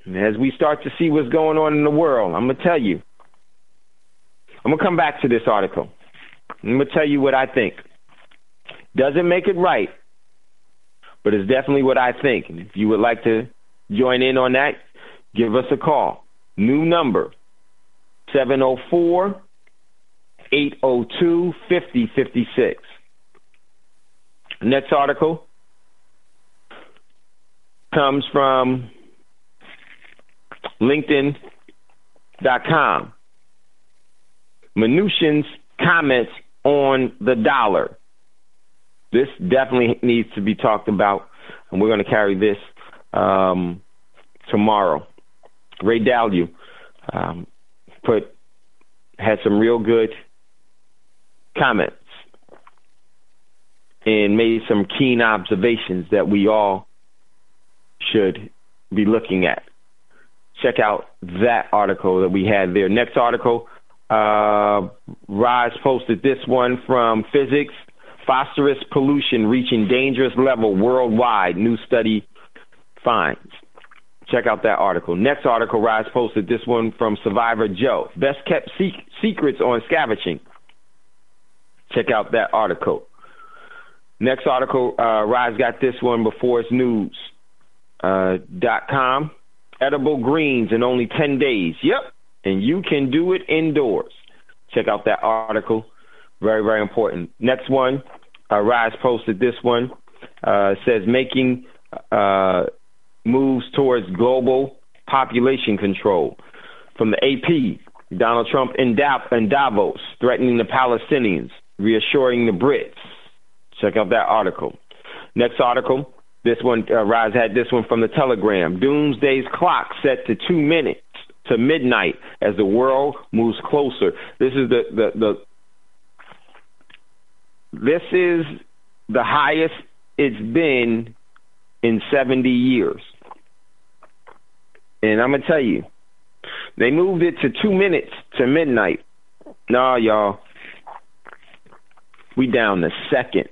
And as we start to see what's going on in the world, I'm going to tell you. I'm going to come back to this article. I'm going to tell you what I think. Doesn't make it right, but it's definitely what I think. And if you would like to join in on that, give us a call. New number, 704-802-5056. Next article comes from LinkedIn.com. Mnuchin's comments on the dollar. This definitely needs to be talked about, and we're going to carry this tomorrow. Ray Dalio had some real good comments and made some keen observations that we all should be looking at. Check out that article that we had there. Next article, Rise posted this one from Physics. Phosphorus pollution reaching dangerous level worldwide, new study finds. Check out that article. Next article, Rise posted this one from Survivor Joe. Best kept secrets on scavenging. Check out that article. Next article, Rise got this one before it's news.com. Edible greens in only 10 days. Yep. And you can do it indoors. Check out that article. Very, very important. Next one, Rise posted this one. Says making moves towards global population control. From the AP, Donald Trump in Davos, threatening the Palestinians, reassuring the Brits. Check out that article. Next article, this one, Rise had this one from the Telegram. Doomsday's clock set to 2 minutes to midnight as the world moves closer. This is this is the highest it's been in 70 years. And I'm going to tell you, they moved it to 2 minutes to midnight. No, y'all. We down to seconds.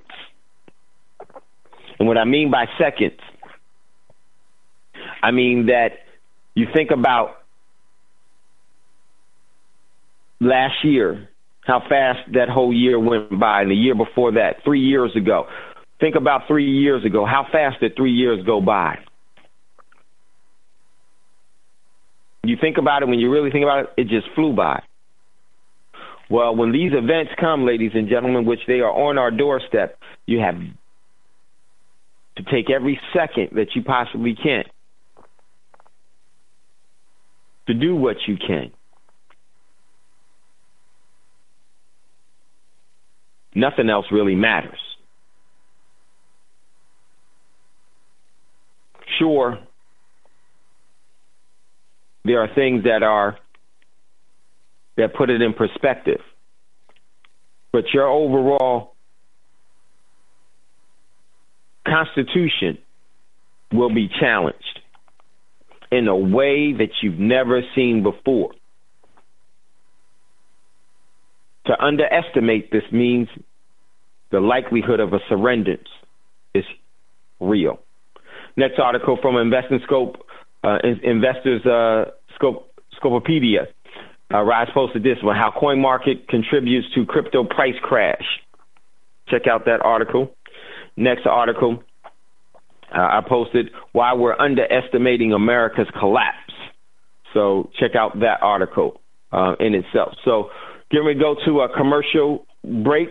And what I mean by seconds, I mean that you think about last year, how fast that whole year went by, and the year before that, 3 years ago. Think about 3 years ago. How fast did 3 years go by? You think about it, when you really think about it, it just flew by. Well, when these events come, ladies and gentlemen, which they are on our doorstep, you have to take every second that you possibly can to do what you can. nothing else really matters. Sure, there are things that put it in perspective, but your overall Constitution will be challenged in a way that you've never seen before. To underestimate this means the likelihood of a surrender is real. Next article from Investors Scopopedia. Rise posted this one: how coin market contributes to crypto price crash. Check out that article. Next article I posted: why we're underestimating America's collapse. So check out that article in itself. So here we go to a commercial break.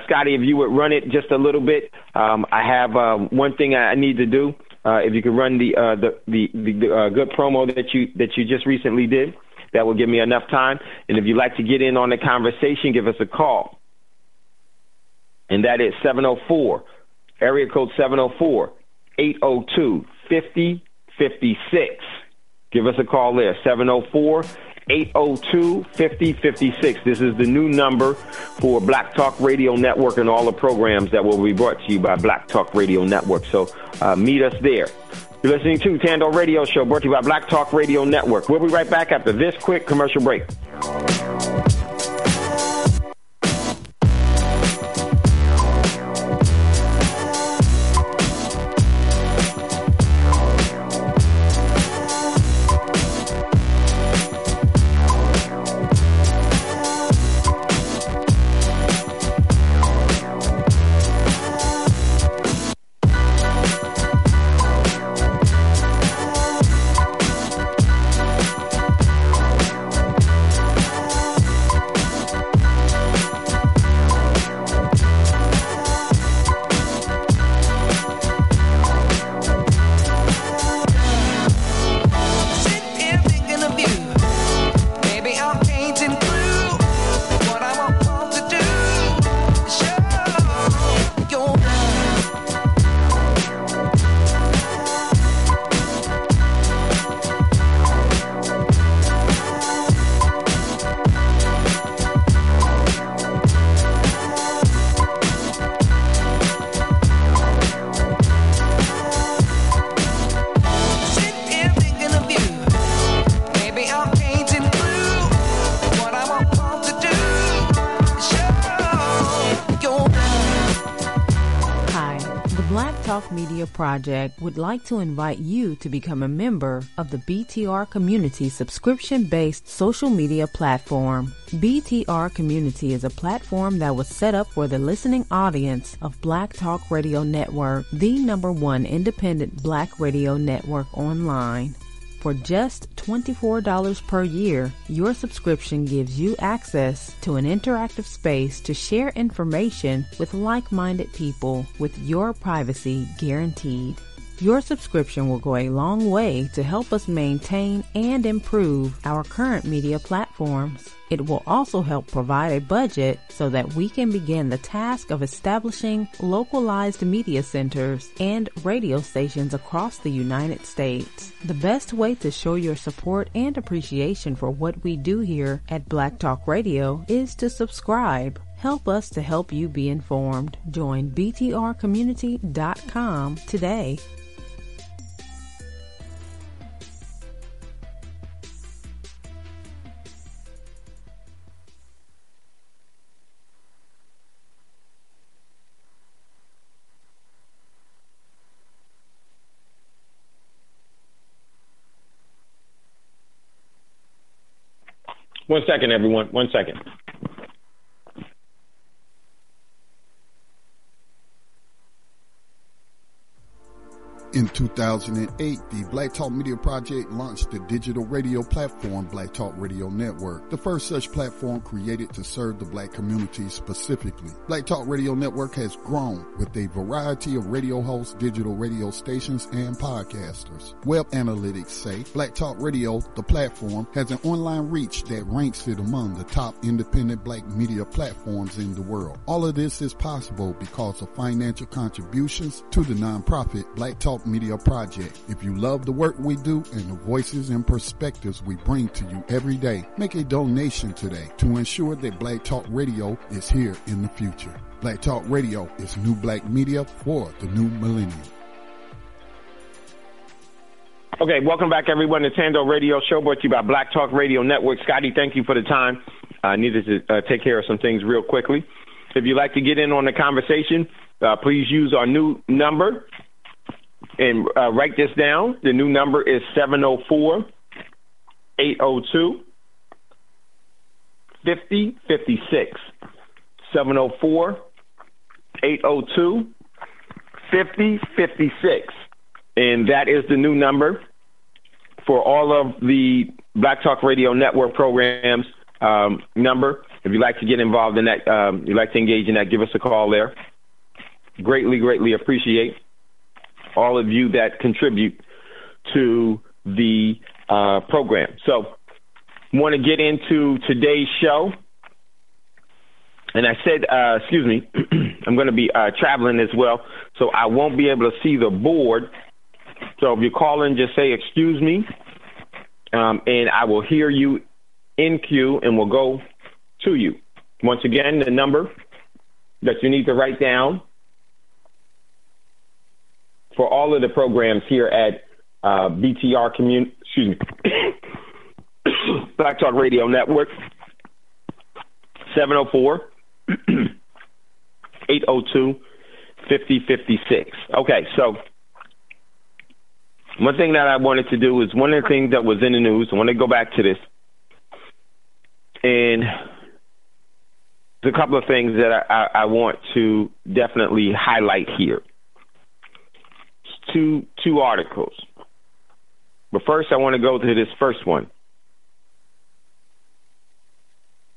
Scotty, if you would run it just a little bit. I have one thing I need to do. If you could run the good promo that you just recently did, that will give me enough time. And if you'd like to get in on the conversation, give us a call. And that is 704, area code 704-802-5056. Give us a call there, 704-802-5056. This is the new number for Black Talk Radio Network and all the programs that will be brought to you by Black Talk Radio Network. So meet us there. You're listening to Thando Radio Show, brought to you by Black Talk Radio Network. We'll be right back after this quick commercial break. Project would like to invite you to become a member of the BTR Community subscription-based social media platform. BTR Community is a platform that was set up for the listening audience of Black Talk Radio Network, the #1 independent black radio network online. For just $24 per year, your subscription gives you access to an interactive space to share information with like-minded people with your privacy guaranteed. Your subscription will go a long way to help us maintain and improve our current media platforms. It will also help provide a budget so that we can begin the task of establishing localized media centers and radio stations across the United States. The best way to show your support and appreciation for what we do here at Black Talk Radio is to subscribe. Help us to help you be informed. Join btrcommunity.com today. One second, everyone. 1 second. In 2008, the Black Talk Media Project launched the digital radio platform Black Talk Radio Network, the first such platform created to serve the black community specifically. Black Talk Radio Network has grown with a variety of radio hosts, digital radio stations, and podcasters. Web analytics say Black Talk Radio, the platform, has an online reach that ranks it among the top independent black media platforms in the world. All of this is possible because of financial contributions to the nonprofit Black Talk Media Project. If you love the work we do and the voices and perspectives we bring to you every day, make a donation today to ensure that Black Talk Radio is here in the future. Black Talk Radio is new black media for the new millennium. Okay, welcome back, everyone, to Thando Radio Show, brought to you by Black Talk Radio Network. Scotty, thank you for the time. I needed to take care of some things real quickly. If you'd like to get in on the conversation, please use our new number. And write this down. The new number is 704-802-5056. 704-802-5056. And that is the new number for all of the Black Talk Radio Network programs number. If you'd like to get involved in that, you'd like to engage in that, give us a call there. Greatly appreciate all of you that contribute to the program. So, want to get into today's show. And I said, I'm going to be traveling as well, so I won't be able to see the board. So if you're calling, just say, excuse me, and I will hear you in queue, and we'll go to you. Once again, the number that you need to write down for all of the programs here at BTR Black Talk Radio Network, 704-802-5056. Okay, so one thing that I wanted to do is one of the things that was in the news. I want to go back to this. And there's a couple of things that I want to definitely highlight here. Two articles. But first, I want to go to this first one.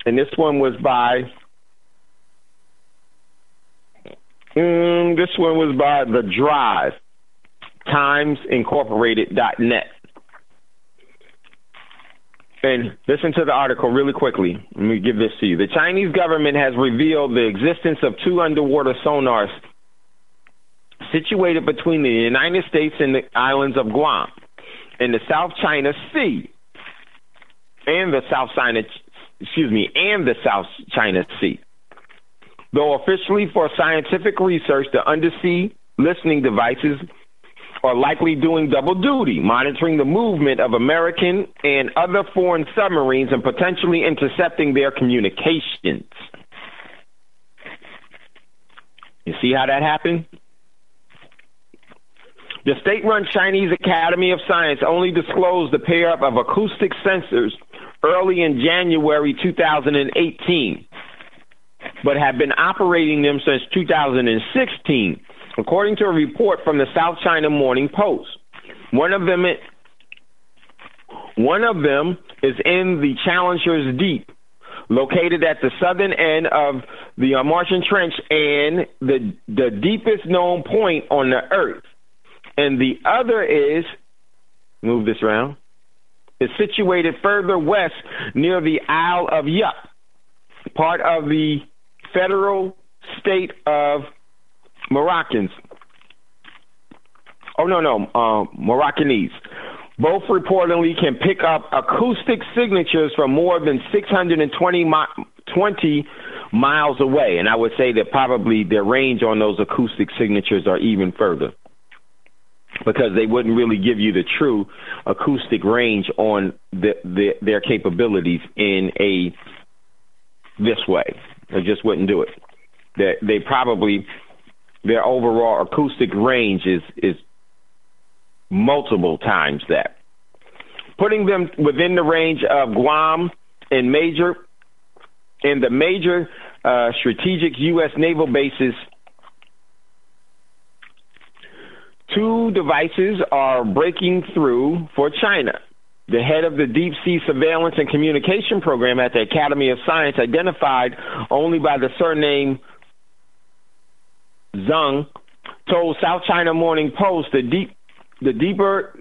And this one was by The Drive, TimesIncorporated.net. And listen to the article really quickly. Let me give this to you. The Chinese government has revealed the existence of two underwater sonars situated between the United States and the islands of Guam in the South China Sea and the South China Sea. Though officially for scientific research, the undersea listening devices are likely doing double duty, monitoring the movement of American and other foreign submarines and potentially intercepting their communications. You see how that happened? The state-run Chinese Academy of Science only disclosed a pair of acoustic sensors early in January 2018, but have been operating them since 2016, according to a report from the South China Morning Post. One of them is in the Challenger's Deep, located at the southern end of the Martian Trench and the deepest known point on the Earth. And the other is, move this around, is situated further west near the Isle of Yup, part of the federal state of Moroccans. Moroccanese. Both reportedly can pick up acoustic signatures from more than 620 miles away. And I would say that probably their range on those acoustic signatures are even further, because they wouldn't really give you the true acoustic range on their capabilities in this way. They just wouldn't do it. They probably, their overall acoustic range is multiple times that. Putting them within the range of Guam and the major strategic U.S. naval bases 2 devices are breaking through for China. The head of the Deep Sea Surveillance and Communication Program at the Academy of Science, identified only by the surname Zhang, told South China Morning Post the deeper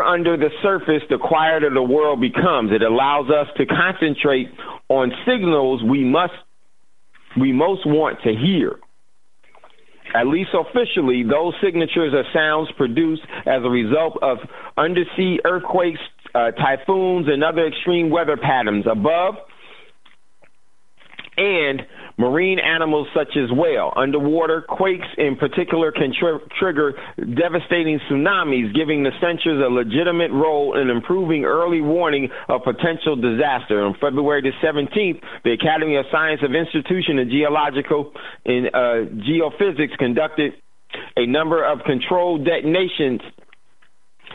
under the surface, the quieter the world becomes. It allows us to concentrate on signals we most want to hear. At least officially, those signatures are sounds produced as a result of undersea earthquakes, typhoons, and other extreme weather patterns above, and marine animals such as whale. Underwater quakes in particular can trigger devastating tsunamis, giving the sensors a legitimate role in improving early warning of potential disaster. On February the 17th, the Academy of Science of Institution of Geological and Geophysics conducted a number of controlled detonations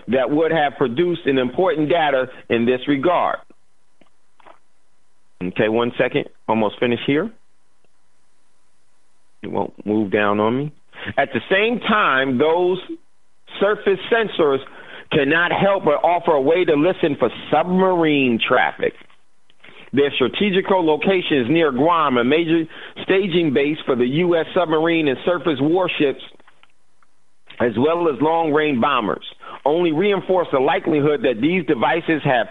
that would have produced an important data in this regard. Okay, 1 second. Almost finished here. It won't move down on me. At the same time, those surface sensors cannot help but offer a way to listen for submarine traffic. Their strategical locations near Guam, a major staging base for the U.S. submarine and surface warships, as well as long-range bombers, only reinforce the likelihood that these devices have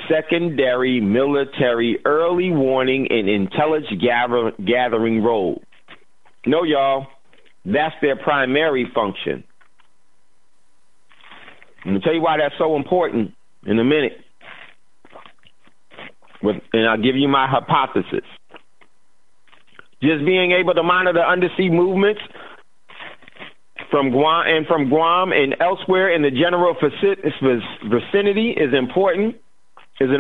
secondary military early warning and intelligence gathering role. No, y'all, that's their primary function. I'm going to tell you why that's so important in a minute. And I'll give you my hypothesis. Just being able to monitor undersea movements from Guam and elsewhere in the general vicinity is an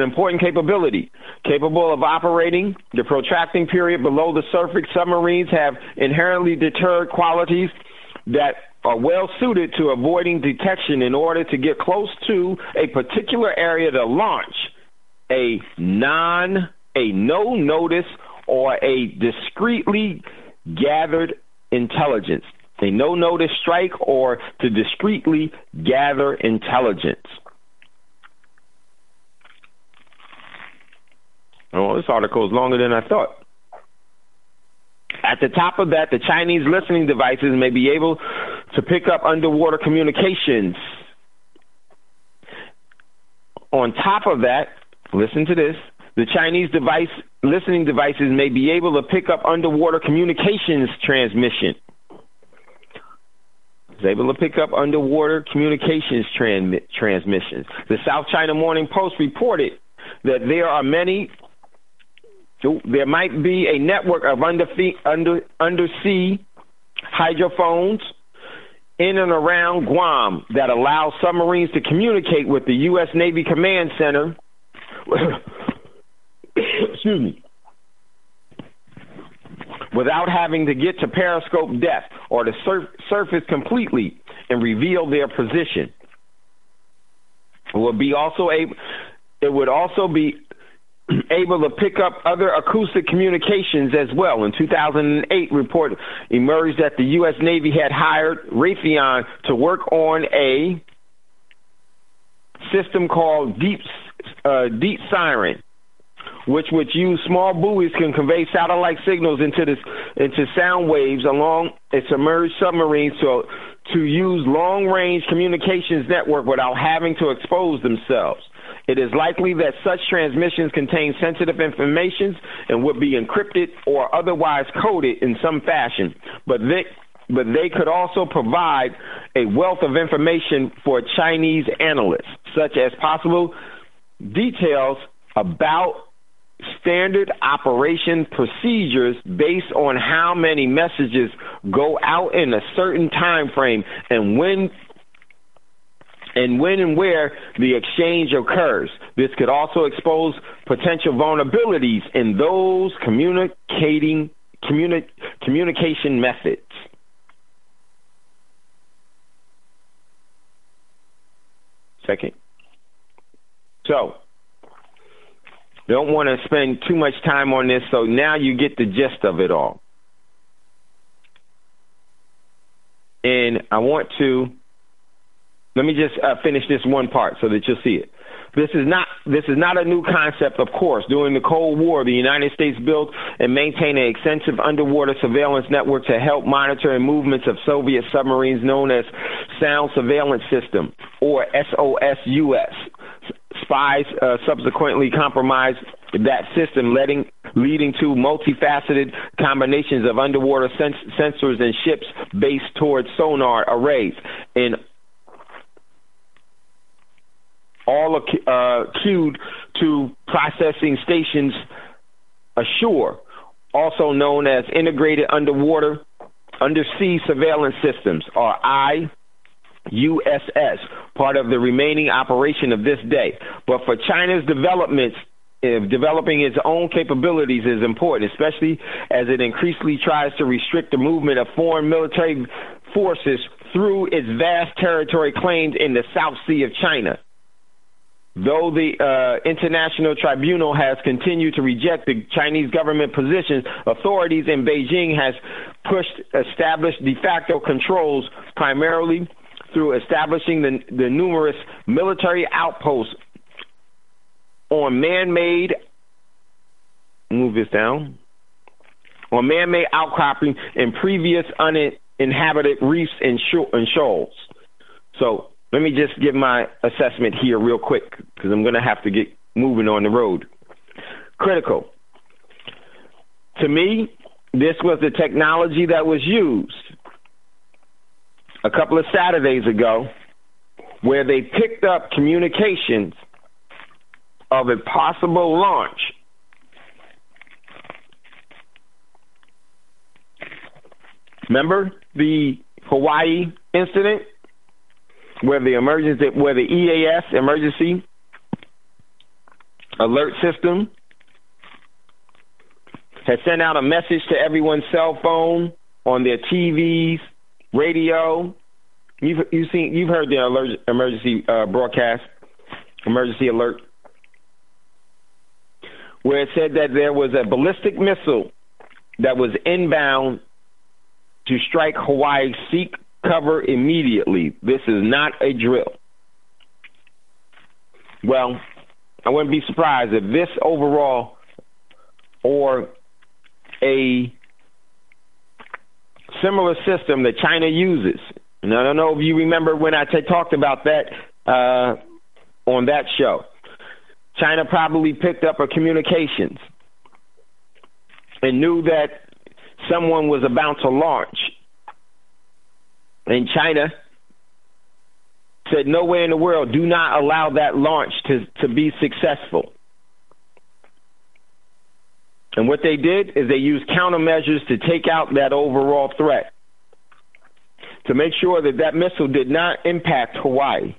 important capability. Capable of operating the protracting period below the surface, submarines have inherently deterred qualities that are well suited to avoiding detection in order to get close to a particular area to launch a no-notice or a discreetly gathered intelligence. A no-notice strike or to discreetly gather intelligence. Oh, this article is longer than I thought. At the top of that, the Chinese listening devices may be able to pick up underwater communications. On top of that, listen to this, the Chinese listening devices may be able to pick up underwater communications transmission. It's able to pick up underwater communications transmissions. The South China Morning Post reported that there might be a network of undersea hydrophones in and around Guam that allows submarines to communicate with the U.S. Navy Command Center excuse me, without having to get to periscope depth or to surface completely and reveal their position. It would also be able to pick up other acoustic communications as well. In 2008, report emerged that the U.S. Navy had hired Raytheon to work on a system called Deep Siren, which would use small buoys can convey satellite signals into sound waves along a submerged submarine to use long-range communications network without having to expose themselves. It is likely that such transmissions contain sensitive information and would be encrypted or otherwise coded in some fashion, but they could also provide a wealth of information for Chinese analysts, such as possible details about standard operation procedures based on how many messages go out in a certain time frame and when and where the exchange occurs. This could also expose potential vulnerabilities in those communication methods. Second. So, don't want to spend too much time on this, so now you get the gist of it all. And I want to, let me just finish this one part so that you'll see it. This is not a new concept, of course. During the Cold War, the United States built and maintained an extensive underwater surveillance network to help monitor movements of Soviet submarines known as Sound Surveillance System, or SOSUS. Spies subsequently compromised that system, leading to multifaceted combinations of underwater sensors and ships based towards sonar arrays, and all queued to processing stations ashore, also known as Integrated Undersea Surveillance Systems, or IUSS, part of the remaining operation of this day. But for China's developing its own capabilities is important, especially as it increasingly tries to restrict the movement of foreign military forces through its vast territory claimed in the South Sea of China. Though the International Tribunal has continued to reject the Chinese government positions, authorities in Beijing has established de facto controls, primarily through establishing the numerous military outposts on man-made outcropping and previous uninhabited reefs and shoals. So let me just give my assessment here real quick, because I'm going to have to get moving on the road. Critical. To me, this was the technology that was used a couple of Saturdays ago, where they picked up communications of a possible launch Remember the Hawaii incident where the EAS, emergency alert system, had sent out a message to everyone's cell phone, on their TVs, radio. You've heard the emergency broadcast, emergency alert, where it said that there was a ballistic missile that was inbound to strike Hawaii. Seek cover immediately. This is not a drill. Well, I wouldn't be surprised if this overall or a similar system that China uses. And I don't know if you remember when I talked about that on that show. China probably picked up a communications and knew that someone was about to launch. And China said, nowhere in the world, do not allow that launch to be successful. And what they did is they used countermeasures to take out that overall threat, to make sure that that missile did not impact Hawaii.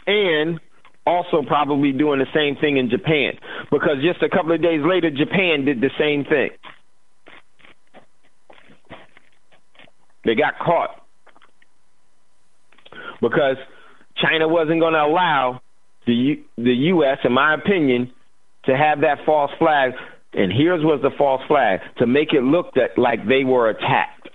And also probably doing the same thing in Japan, because just a couple of days later, Japan did the same thing. They got caught because China wasn't going to allow the U.S., in my opinion, to have that false flag. And here's was the false flag, to make it look like they were attacked,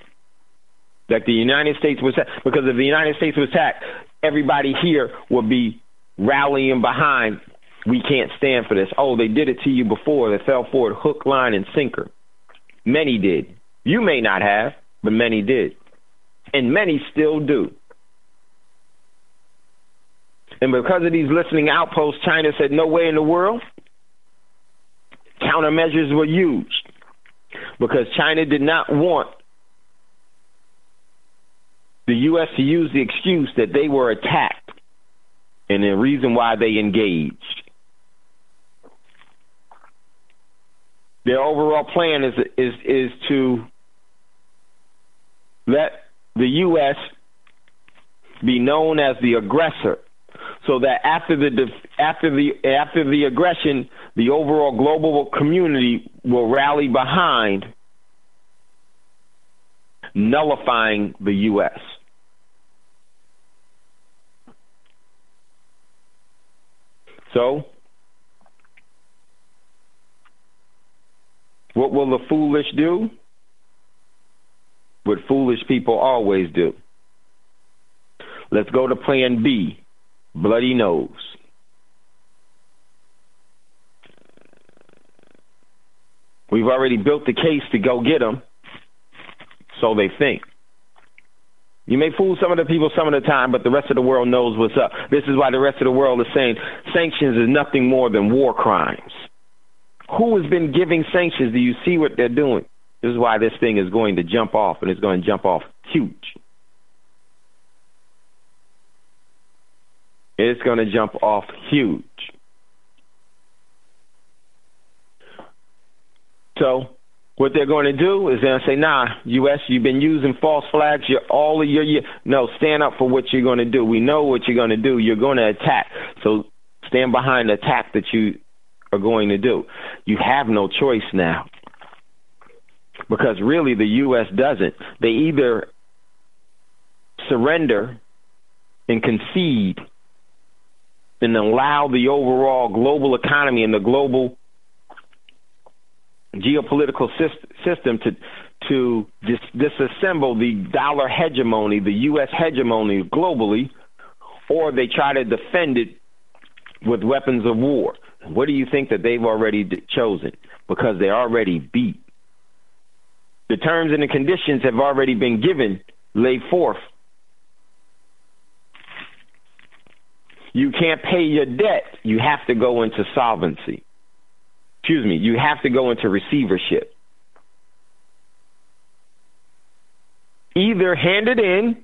that the United States was, because if the United States was attacked, everybody here would be rallying behind, we can't stand for this. Oh, they did it to you before. They fell for it hook, line, and sinker. Many did. You may not have, but many did. And many still do. And because of these listening outposts, China said, no way in the world. Countermeasures were used because China did not want the U.S. to use the excuse that they were attacked and the reason why they engaged. Their overall plan is to let the U.S. be known as the aggressor, so that after the aggression, the overall global community will rally behind nullifying the U.S. So, what will the foolish do? what foolish people always do. Let's go to plan B, bloody nose. We've already built the case to go get them, so they think. You may fool some of the people some of the time, but the rest of the world knows what's up. This is why the rest of the world is saying sanctions is nothing more than war crimes. Who has been giving sanctions? Do you see what they're doing? This is why this thing is going to jump off, and it's going to jump off huge. It's going to jump off huge. So what they're going to do is they're going to say, nah, U.S., you've been using false flags. No, stand up for what you're going to do. We know what you're going to do. You're going to attack. So stand behind the attack that you are going to do. You have no choice now. Because really the U.S. doesn't. They either surrender and concede and allow the overall global economy and the global geopolitical system to disassemble the dollar hegemony, the U.S. hegemony globally, or they try to defend it with weapons of war. What do you think that they've already chosen? Because they're already beat. The terms and the conditions have already been given, laid forth. You can't pay your debt. You have to go into solvency. You have to go into receivership. Either hand it in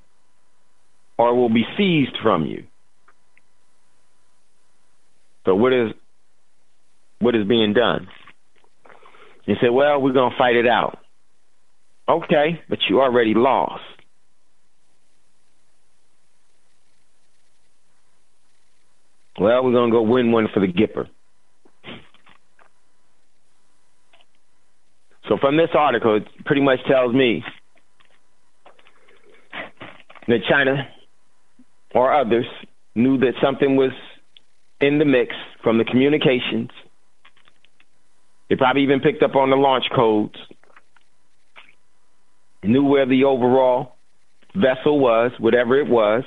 or it will be seized from you. So what is being done? You say, well, we're going to fight it out. Okay, but you already lost. Well, we're going to go win one for the Gipper. So from this article, it pretty much tells me that China or others knew that something was in the mix from the communications. They probably even picked up on the launch codes, knew where the overall vessel was, whatever it was,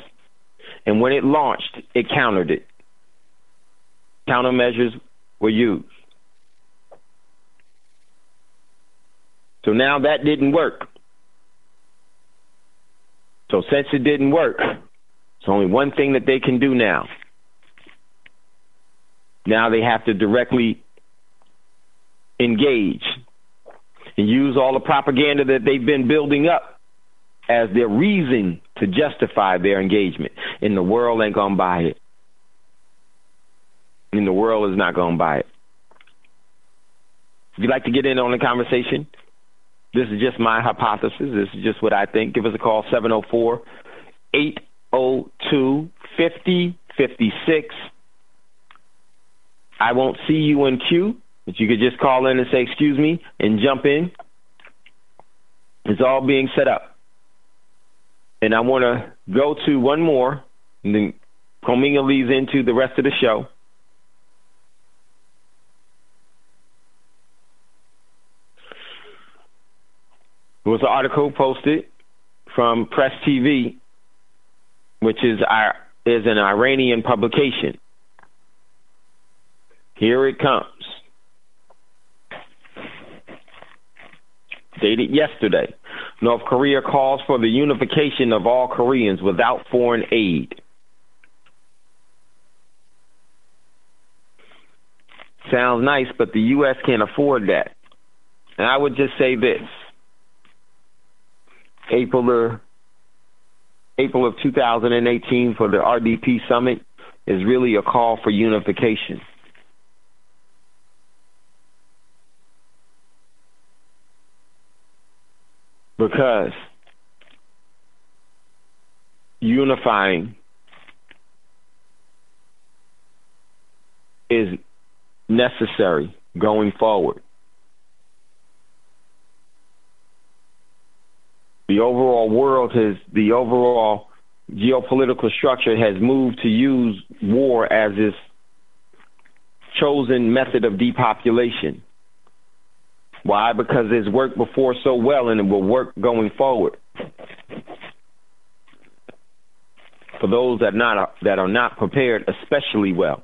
and when it launched, it countered it. Countermeasures were used. So now that didn't work. So since it didn't work, there's only one thing that they can do now. Now they have to directly engage and use all the propaganda that they've been building up as their reason to justify their engagement. And the world ain't going to buy it. And the world is not going to buy it. If you'd like to get in on the conversation, this is just my hypothesis. This is just what I think. Give us a call, 704-802-5056. I won't see you in queue, but you could just call in and say, excuse me, and jump in. It's all being set up. And I want to go to one more, and then Kominga leads into the rest of the show. There was an article posted from Press TV, which is an Iranian publication. Here it comes. Dated yesterday. North Korea calls for the unification of all Koreans without foreign aid. Sounds nice, but the U.S. can't afford that. And I would just say this. April of 2018 for the RDP summit is really a call for unification. Because unifying is necessary going forward. The overall geopolitical structure has moved to use war as its chosen method of depopulation. Why? Because it's worked before so well and it will work going forward. for those that are not prepared especially well.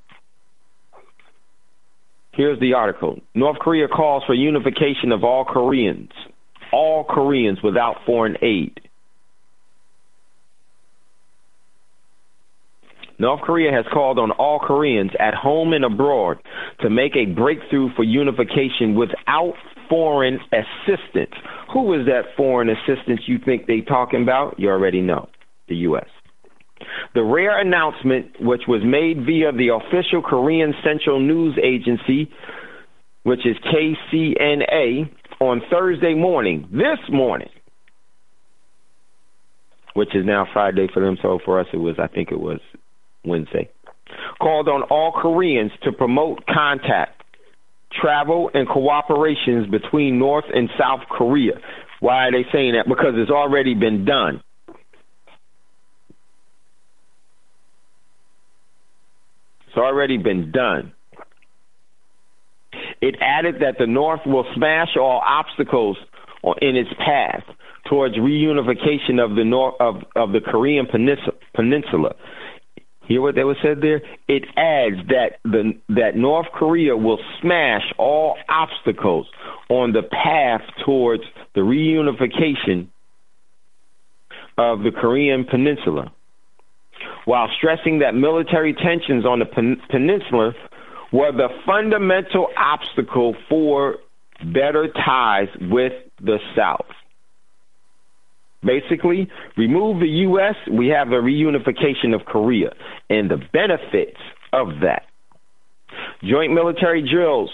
Here's the article. North Korea calls for unification of all Koreans without foreign aid. North Korea has called on all Koreans at home and abroad to make a breakthrough for unification without foreign assistance. Who is that foreign assistance you think they talking about? You already know, the U.S. The rare announcement, which was made via the official Korean Central News Agency, which is KCNA, on Thursday morning, this morning, which is now Friday for them. So for us, I think it was Wednesday, called on all Koreans to promote contact, travel, and cooperations between North and South Korea. Why are they saying that? Because it's already been done. It's already been done. It added that the North will smash all obstacles in its path towards reunification of the Korean Peninsula. Hear what they was said there? It adds that North Korea will smash all obstacles on the path towards the reunification of the Korean Peninsula, while stressing that military tensions on the peninsula were the fundamental obstacle for better ties with the South. Basically, remove the U.S., we have the reunification of Korea and the benefits of that. Joint military drills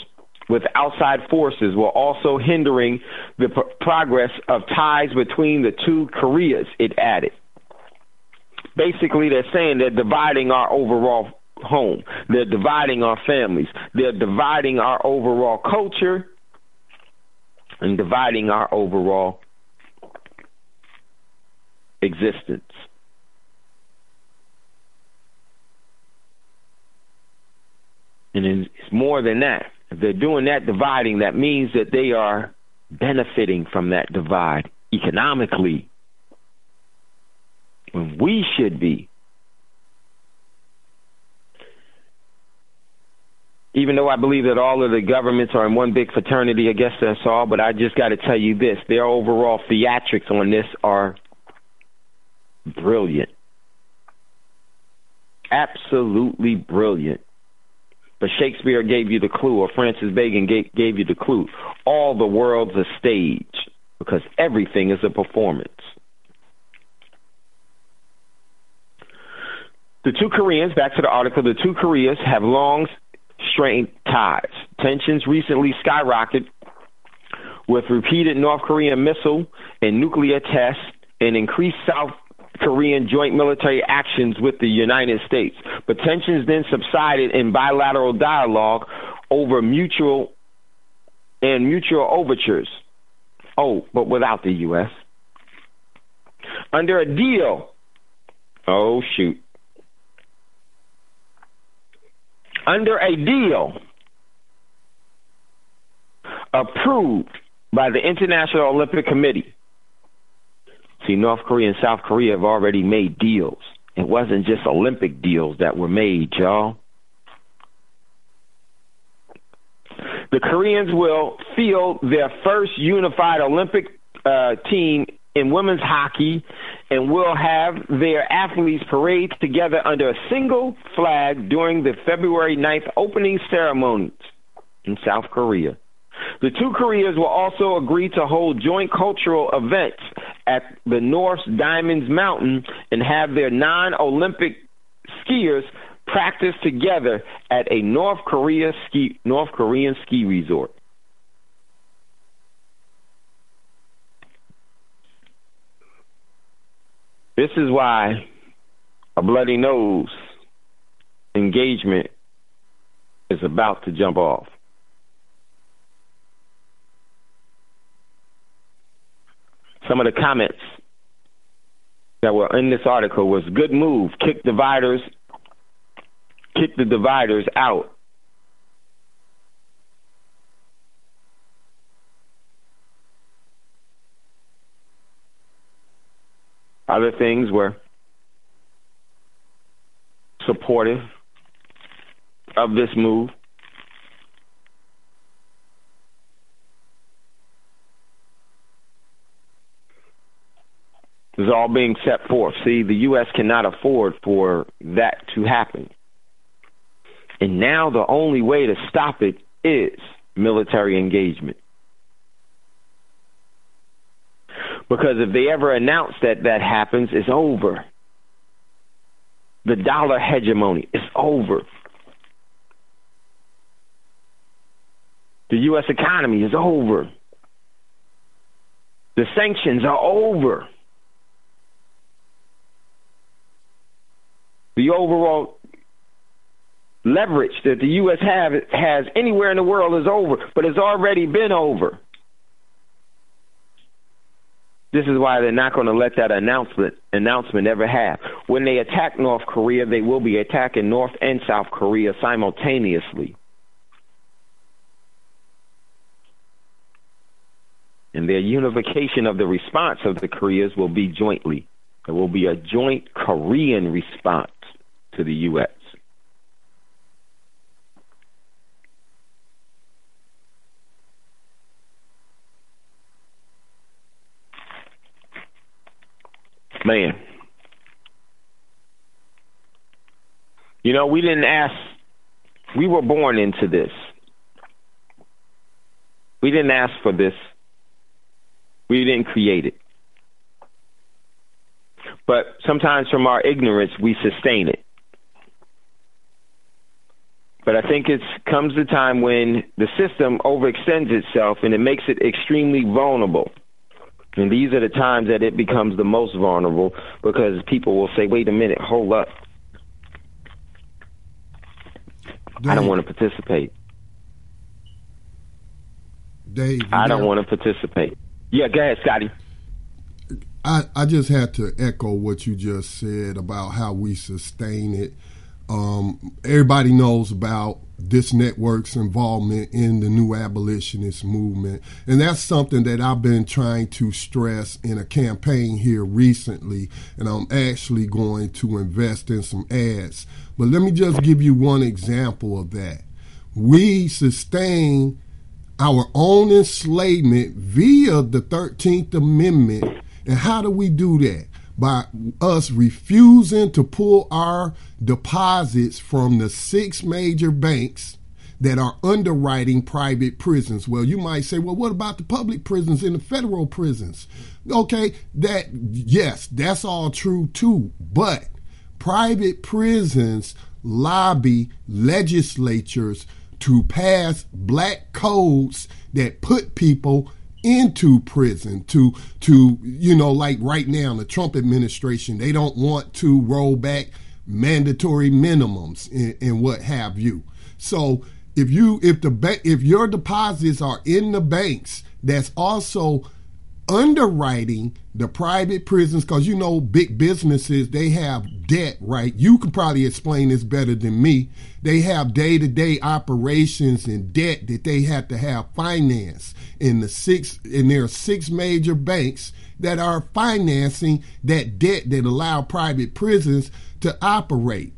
with outside forces were also hindering the progress of ties between the two Koreas, it added. Basically, they're saying they're dividing our overall home. They're dividing our families. They're dividing our overall culture and dividing our overall existence. And it's more than that. If they're doing that dividing, that means that they are benefiting from that divide economically, when we should be. Even though I believe that all of the governments are in one big fraternity, I guess that's all, but I just got to tell you this. Their overall theatrics on this are brilliant. Absolutely brilliant. But Shakespeare gave you the clue, or Francis Bacon gave you the clue. All the world's a stage, because everything is a performance. The two Koreans, back to the article, the two Koreas have long strained ties. Tensions recently skyrocketed with repeated North Korean missile and nuclear tests and increased South Korean joint military actions with the United States. But tensions then subsided in bilateral dialogue over mutual overtures. Oh, but without the U.S. Under a deal. Oh, shoot. Under a deal approved by the International Olympic Committee. See, North Korea and South Korea have already made deals. It wasn't just Olympic deals that were made, y'all. The Koreans will field their first unified Olympic team in women's hockey and will have their athletes parade together under a single flag during the February 9th opening ceremonies in South Korea. The two Koreas will also agree to hold joint cultural events at the North's Diamonds Mountain and have their non-Olympic skiers practice together at a North Korean ski resort. This is why a bloody nose engagement is about to jump off. Some of the comments that were in this article was good move, kick the dividers out. Other things were supportive of this move. It's all being set forth. See, the U.S. cannot afford for that to happen. And now the only way to stop it is military engagement. Because if they ever announce that that happens, it's over. The dollar hegemony is over. The U.S. economy is over. The sanctions are over. The overall leverage that the U.S. has anywhere in the world is over, but it's already been over. This is why they're not going to let that announcement ever have. When they attack North Korea, they will be attacking North and South Korea simultaneously. And their unification of the response of the Koreas will be jointly. There will be a joint Korean response to the U.S. Man, you know, we didn't ask, we were born into this. We didn't ask for this. We didn't create it. But sometimes from our ignorance, we sustain it. But I think it comes the time when the system overextends itself and it makes it extremely vulnerable. And these are the times that it becomes the most vulnerable, because people will say, wait a minute, hold up. Dave, I don't want to participate. Dave, I don't want to participate. Yeah, go ahead, Scotty. I just had to echo what you just said about how we sustain it. Everybody knows about this network's involvement in the new abolitionist movement. And that's something that I've been trying to stress in a campaign here recently. And I'm actually going to invest in some ads. But let me just give you one example of that. We sustain our own enslavement via the 13th Amendment. And how do we do that? By us refusing to pull our deposits from the 6 major banks that are underwriting private prisons. Well, you might say, well, what about the public prisons and the federal prisons? Okay, yes, that's all true too. But private prisons lobby legislatures to pass black codes that put people into prison to like right now, the Trump administration, they don't want to roll back mandatory minimums and what have you. So if your deposits are in the banks, that's also underwriting the private prisons, because big businesses, they have debt, right? You could probably explain this better than me. They have day-to-day operations and debt that they have to have financed. And there are 6 major banks that are financing that debt that allow private prisons to operate.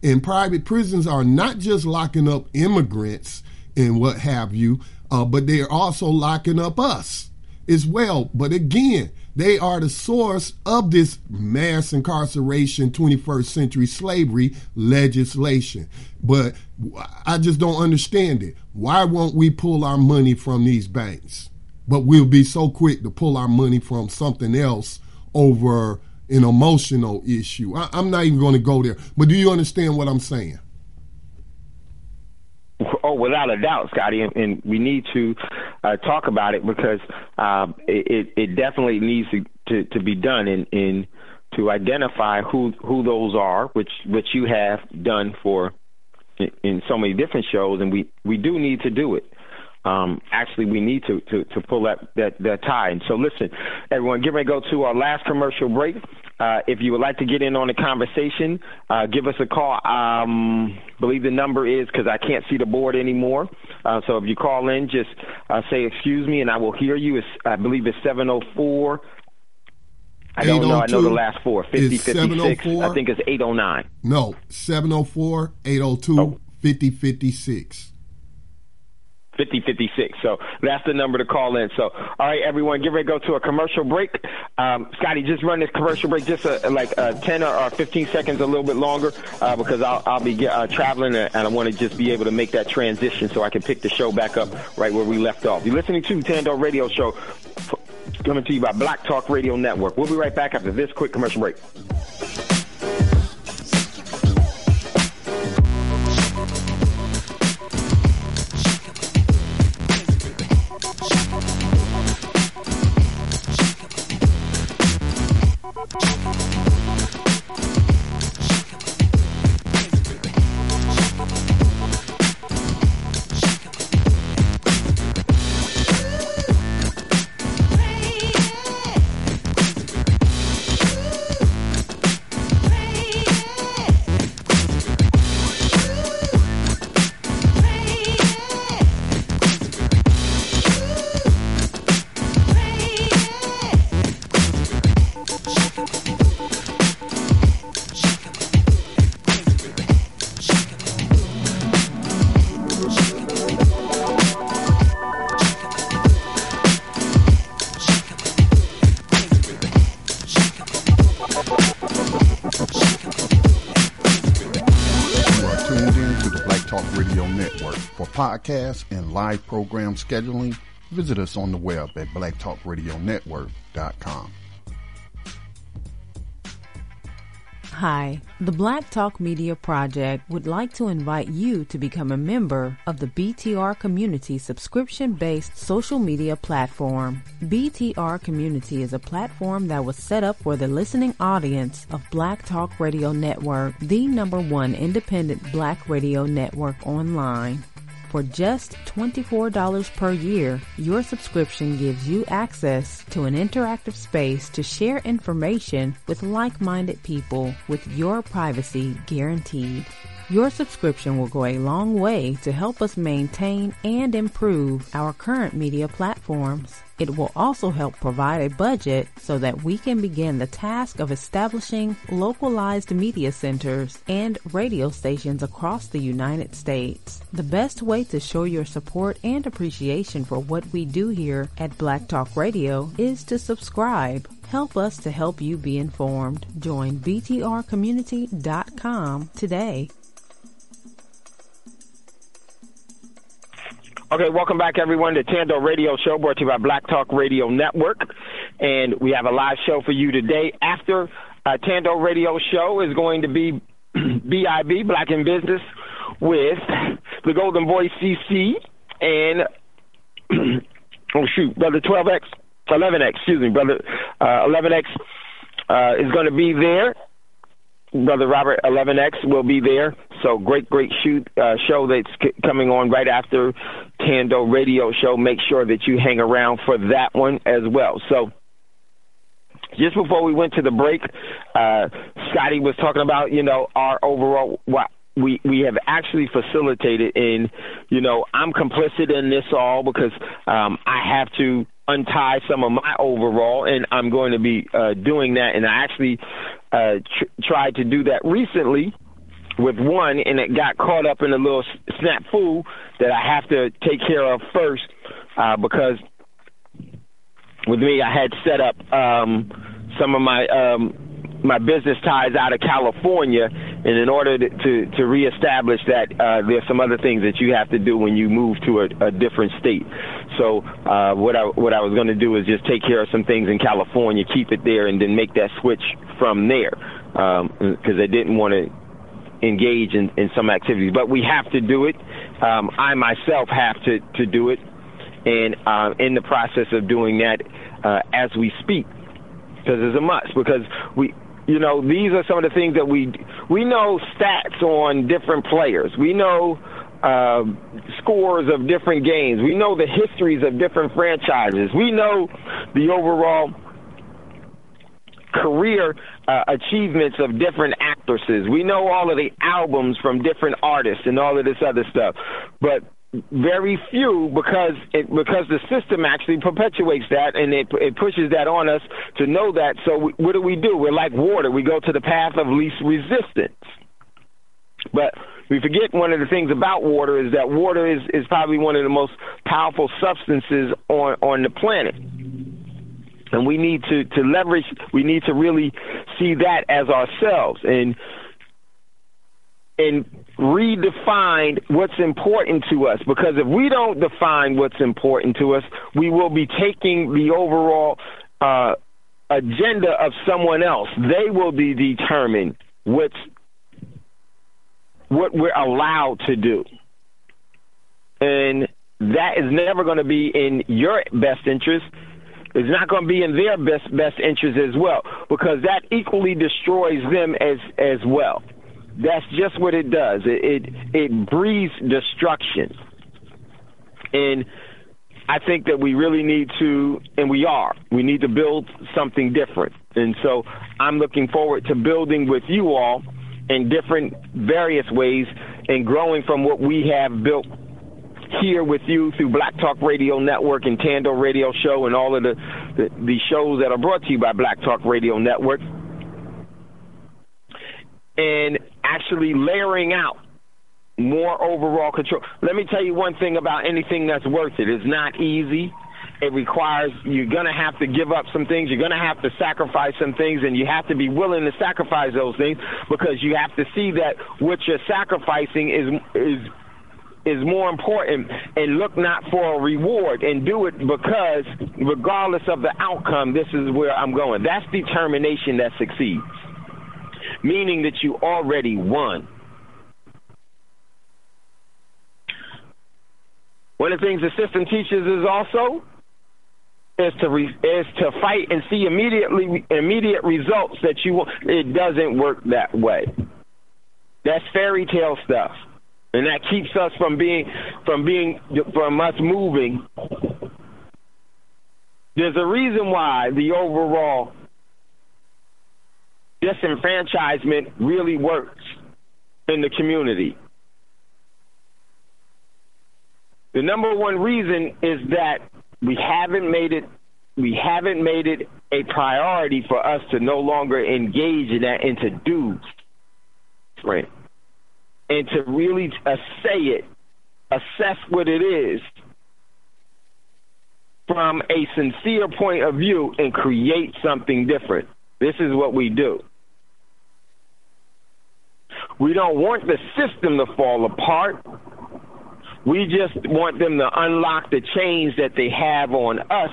And private prisons are not just locking up immigrants and what have you, but they're also locking up us as well. But again, they are the source of this mass incarceration, 21st century slavery legislation. But I just don't understand it. Why won't we pull our money from these banks? But we'll be so quick to pull our money from something else over an emotional issue. I'm not even going to go there. But do you understand what I'm saying? Oh, without a doubt, Scotty, and we need to talk about it, because it definitely needs to be done in to identify who those are, which you have done in so many different shows, and we do need to do it. Actually, we need to pull that tie. And so, listen, everyone, get ready to go to our last commercial break. If you would like to get in on the conversation, give us a call. Believe the number is, because I can't see the board anymore. So if you call in, just say, excuse me, and I will hear you. I believe it's 704. I don't know. I know the last four. 5056. I think it's 809. No, 704-802-5056. 5056. So that's the number to call in. So, all right, everyone, get ready to go to a commercial break. Scotty, just run this commercial break just 10 or 15 seconds, a little bit longer, because I'll be traveling, and I want to just be able to make that transition so I can pick the show back up right where we left off. You're listening to Thando Radio Show, coming to you by Black Talk Radio Network. We'll be right back after this quick commercial break. Podcasts and live program scheduling, visit us on the web at blacktalkradionetwork.com. Hi, the Black Talk Media Project would like to invite you to become a member of the BTR Community subscription-based social media platform. BTR Community is a platform that was set up for the listening audience of Black Talk Radio Network, the #1 independent black radio network online. For just $24 per year, your subscription gives you access to an interactive space to share information with like-minded people with your privacy guaranteed. Your subscription will go a long way to help us maintain and improve our current media platforms. It will also help provide a budget so that we can begin the task of establishing localized media centers and radio stations across the United States. The best way to show your support and appreciation for what we do here at Black Talk Radio is to subscribe. Help us to help you be informed. Join btrcommunity.com today. Okay, welcome back, everyone, to Thando Radio Show, brought to you by Black Talk Radio Network. And we have a live show for you today. After Thando Radio Show is going to be BIB, Black in Business, with the Golden Boy CC and, Brother 11X, Brother 11X is going to be there. Brother Robert 11X will be there. So great show that's coming on right after Thando Radio Show. Make sure that you hang around for that one as well. So just before we went to the break, Scotty was talking about, our overall, what we have actually facilitated in, I'm complicit in this all because I have to untie some of my overall, and I'm going to be doing that. And I actually tried to do that recently with one, and it got caught up in a little snafu that I have to take care of first because with me, I had set up some of my business ties out of California, and in order to reestablish that, there's some other things that you have to do when you move to a different state. So what I was going to do is just take care of some things in California, keep it there, and then make that switch from there because I didn't want to engage in some activities. But we have to do it. I myself have to do it, and in the process of doing that as we speak, because it's a must, because these are some of the things that we know stats on different players. We know scores of different games. We know the histories of different franchises. We know the overall career achievements of different actresses. We know all of the albums from different artists and all of this other stuff. But very few because the system actually perpetuates that, and it pushes that on us to know that. So what do? We're like water. We go to the path of least resistance. But we forget one of the things about water is that water is probably one of the most powerful substances on the planet. And we need to leverage, we need to really see that as ourselves and redefine what's important to us. Because if we don't define what's important to us, we will be taking the overall agenda of someone else. They will be determined what we're allowed to do. And that is never going to be in your best interest. It's not going to be in their best interest as well, because that equally destroys them as well. That's just what it does. It breeds destruction. And I think that we really need to, and we need to build something different. And so I'm looking forward to building with you all in different various ways and growing from what we have built here with you through Black Talk Radio Network and Thando Radio Show and all of the shows that are brought to you by Black Talk Radio Network, and actually layering out more overall control. Let me tell you one thing about anything that's worth it. It's not easy. It requires, you're going to have to give up some things. You're going to have to sacrifice some things, and you have to be willing to sacrifice those things, because you have to see that what you're sacrificing is more important, and look not for a reward, and do it because regardless of the outcome, this is where I'm going. That's determination that succeeds, meaning that you already won. One of the things the system teaches is also is to fight and see immediate results that you want. It doesn't work that way. That's fairy tale stuff, and that keeps us from us moving. There's a reason why the overall disenfranchisement really works in the community. The number one reason is that we haven't made it a priority for us to no longer engage in that and to do, right? And to really assess what it is from a sincere point of view and create something different. This is what we do. We don't want the system to fall apart. We just want them to unlock the chains that they have on us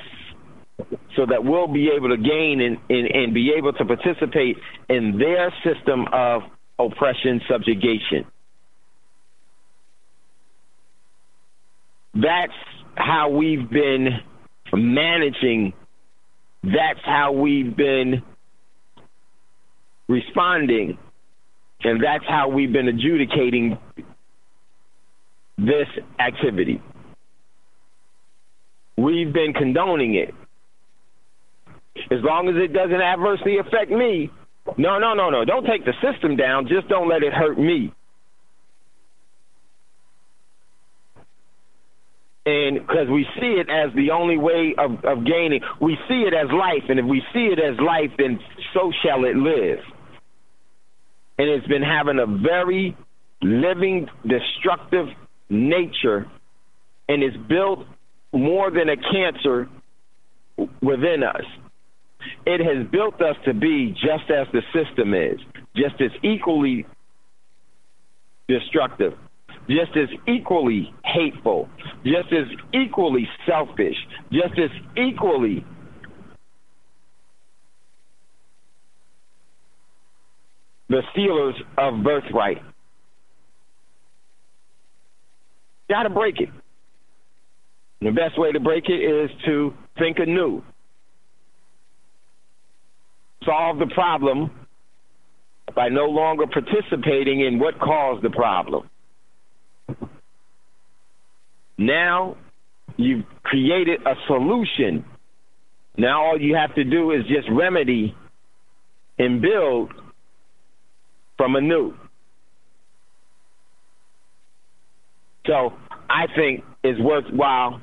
so that we'll be able to gain and be able to participate in their system of oppression, subjugation. That's how we've been managing. That's how we've been responding. And that's how we've been adjudicating this activity. We've been condoning it. As long as it doesn't adversely affect me, no. Don't take the system down. Just don't let it hurt me. And because we see it as the only way of gaining. We see it as life. And if we see it as life, then so shall it live. And it's been having a very living, destructive nature, and it's built more than a cancer within us. It has built us to be just as the system is, just as equally destructive, just as equally hateful, just as equally selfish, just as equally the stealers of birthright. Got to break it. And the best way to break it is to think anew. Solve the problem by no longer participating in what caused the problem. Now you've created a solution. Now all you have to do is just remedy and build from anew. So I think is worthwhile.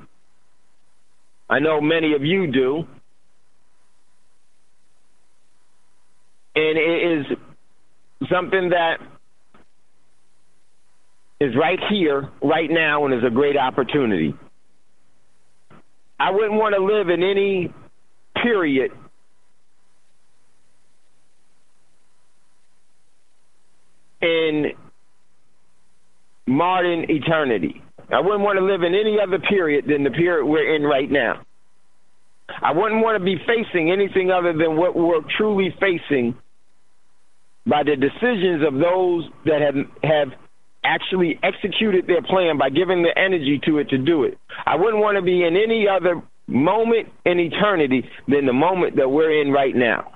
I know many of you do. And it is something that is right here, right now, and is a great opportunity. I wouldn't want to live in any period in modern eternity. I wouldn't want to live in any other period than the period we're in right now. I wouldn't want to be facing anything other than what we're truly facing by the decisions of those that have actually executed their plan by giving the energy to it to do it. I wouldn't want to be in any other moment in eternity than the moment that we're in right now.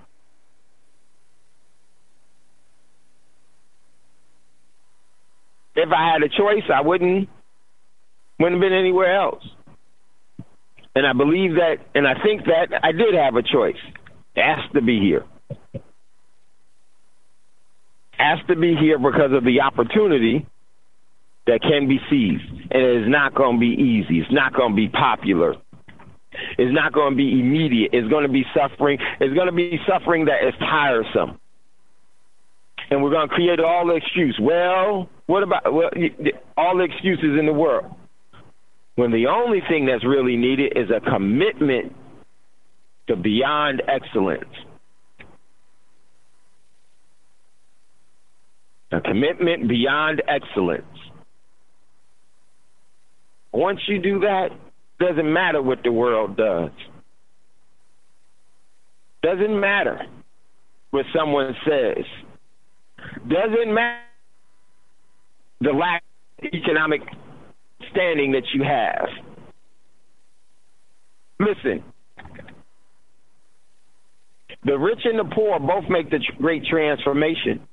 If I had a choice, I wouldn't have been anywhere else. And I believe that, and I think that I did have a choice. Asked to be here. Asked to be here because of the opportunity that can be seized. And it is not going to be easy. It's not going to be popular. It's not going to be immediate. It's going to be suffering. It's going to be suffering that is tiresome. And we're going to create all the excuse. Well, what about all the excuses in the world? When the only thing that's really needed is a commitment to beyond excellence. A commitment beyond excellence. Once you do that, doesn't matter what the world does. Doesn't matter what someone says. Doesn't matter the lack of economic standing that you have. Listen, the rich and the poor both make the great transformation.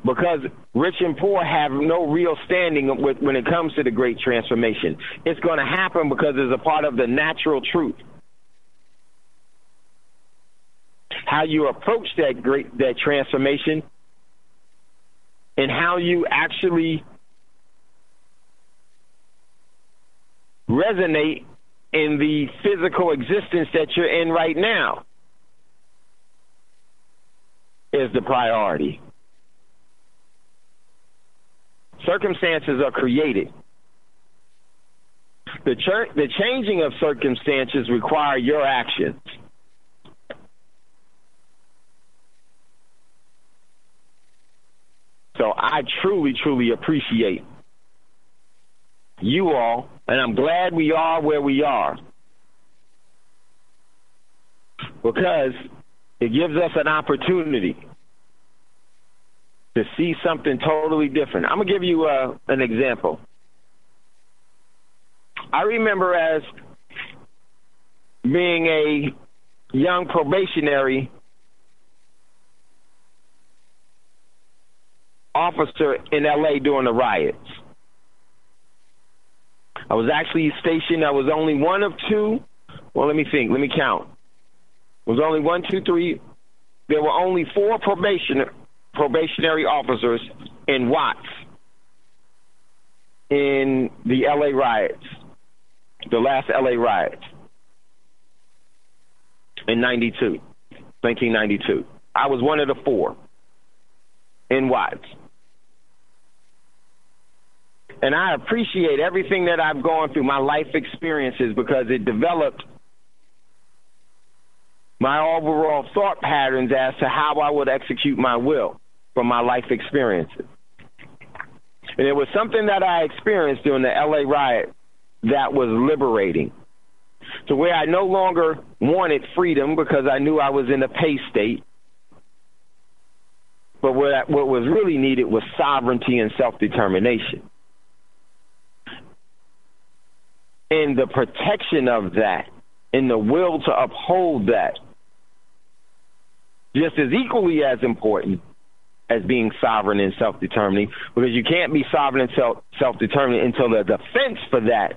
Because rich and poor have no real standing when it comes to the great transformation. It's going to happen because it's a part of the natural truth. How you approach that transformation and how you actually resonate in the physical existence that you're in right now is the priority. Circumstances are created. The changing of circumstances require your actions. So I truly, truly appreciate you all, and I'm glad we are where we are, because it gives us an opportunity to see something totally different. I'm going to give you an example. I remember as being a young probationary officer in L.A. during the riots. I was actually stationed. I was only one of two. Well, let me think. Let me count. It was only 1, 2, 3. There were only 4 probationary officers in Watts in the L.A. riots, the last L.A. riots in 1992. I was one of the 4 in Watts. And I appreciate everything that I've gone through, my life experiences, because it developed my overall thought patterns as to how I would execute my will from my life experiences. And it was something that I experienced during the L.A. riot that was liberating, to where I no longer wanted freedom because I knew I was in a pay state. But what was really needed was sovereignty and self-determination. And the protection of that, and the will to uphold that, just as equally as important as being sovereign and self-determining, because you can't be sovereign and self-determining until the defense for that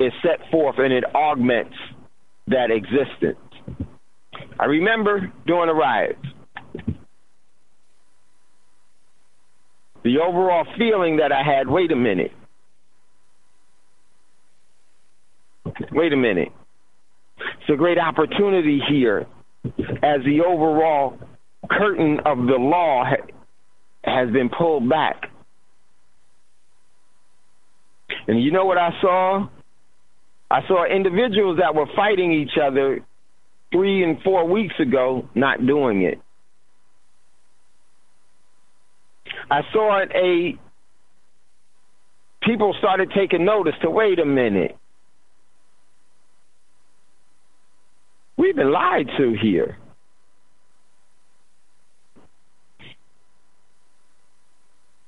is set forth and it augments that existence. I remember during the riots, the overall feeling that I had, wait a minute. It's a great opportunity here as the overall curtain of the law has been pulled back. And you know what I saw? I saw individuals that were fighting each other 3 and 4 weeks ago not doing it. I saw people started taking notice to, wait a minute. We've been lied to here.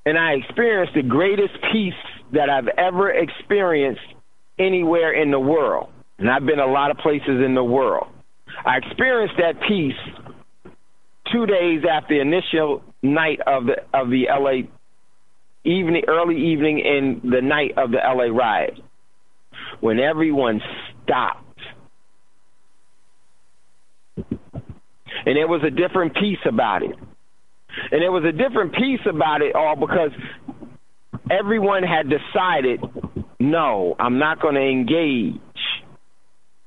And I experienced the greatest peace that I've ever experienced anywhere in the world. And I've been a lot of places in the world. I experienced that peace 2 days after the initial night of the LA evening, early evening in the night of the LA riot, when everyone stopped. And there was a different peace about it. And there was a different peace about it all because everyone had decided, no, I'm not going to engage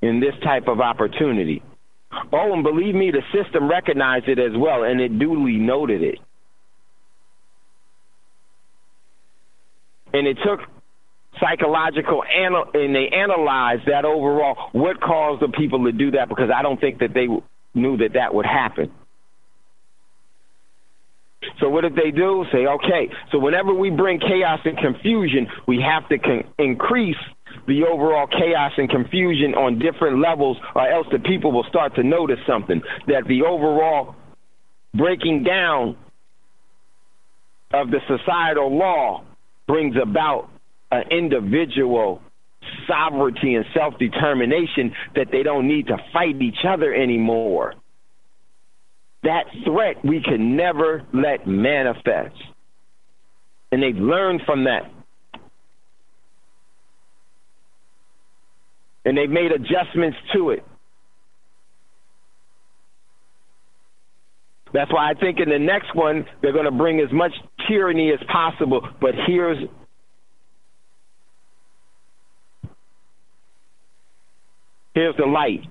in this type of opportunity. Oh, and believe me, the system recognized it as well, and it duly noted it. And it took psychological, and they analyzed that overall, what caused the people to do that, because I don't think that they knew that that would happen. So what did they do? Say, okay, so whenever we bring chaos and confusion, we have to increase the overall chaos and confusion on different levels, or else the people will start to notice something, that the overall breaking down of the societal law brings about an individual sovereignty and self-determination, that they don't need to fight each other anymore. That threat we can never let manifest. And they've learned from that. And they've made adjustments to it. That's why I think in the next one, they're going to bring as much tyranny as possible. But here's the light.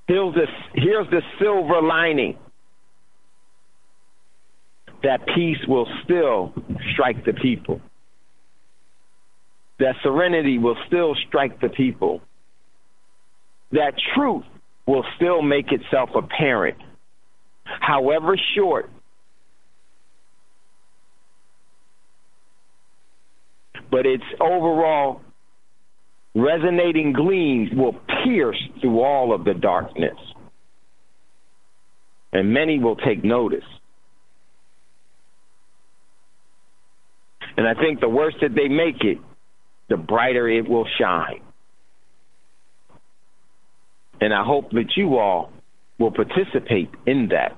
Here's the silver lining. That peace will still strike the people. That serenity will still strike the people. That truth will still make itself apparent, however short. But its overall resonating gleams will pierce through all of the darkness. And many will take notice. And I think the worse that they make it, the brighter it will shine. And I hope that you all will participate in that.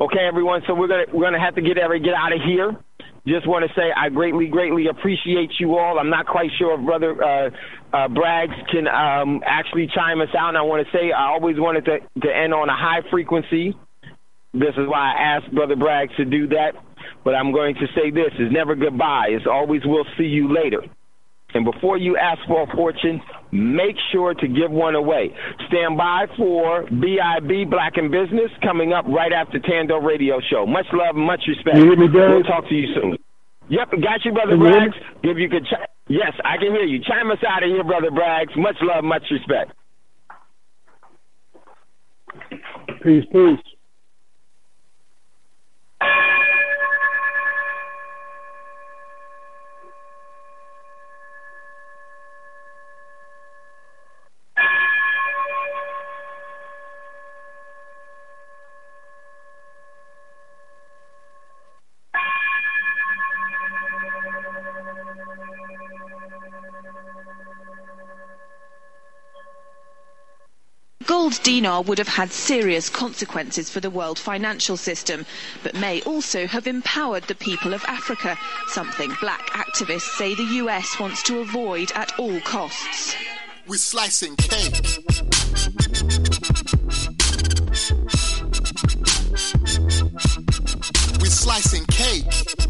Okay, everyone, so we're gonna have to get out of here. Just want to say I greatly appreciate you all. I'm not quite sure if Brother Braggs can actually chime us out. And I want to say I always wanted to end on a high frequency. This is why I asked Brother Braggs to do that. But I'm going to say this, is never goodbye. It's always we'll see you later. And before you ask for a fortune, make sure to give one away. Stand by for BIB, Black in Business, coming up right after Thando Radio Show. Much love and much respect. You hear me, Dave? We'll talk to you soon. Yep, got you, Brother Braggs. If you could, yes, I can hear you. Chime us out of here, Brother Braggs. Much love, much respect. Peace, peace. Gold dinar would have had serious consequences for the world financial system, but may also have empowered the people of Africa, something black activists say the US wants to avoid at all costs. We're slicing cake. slicing cake.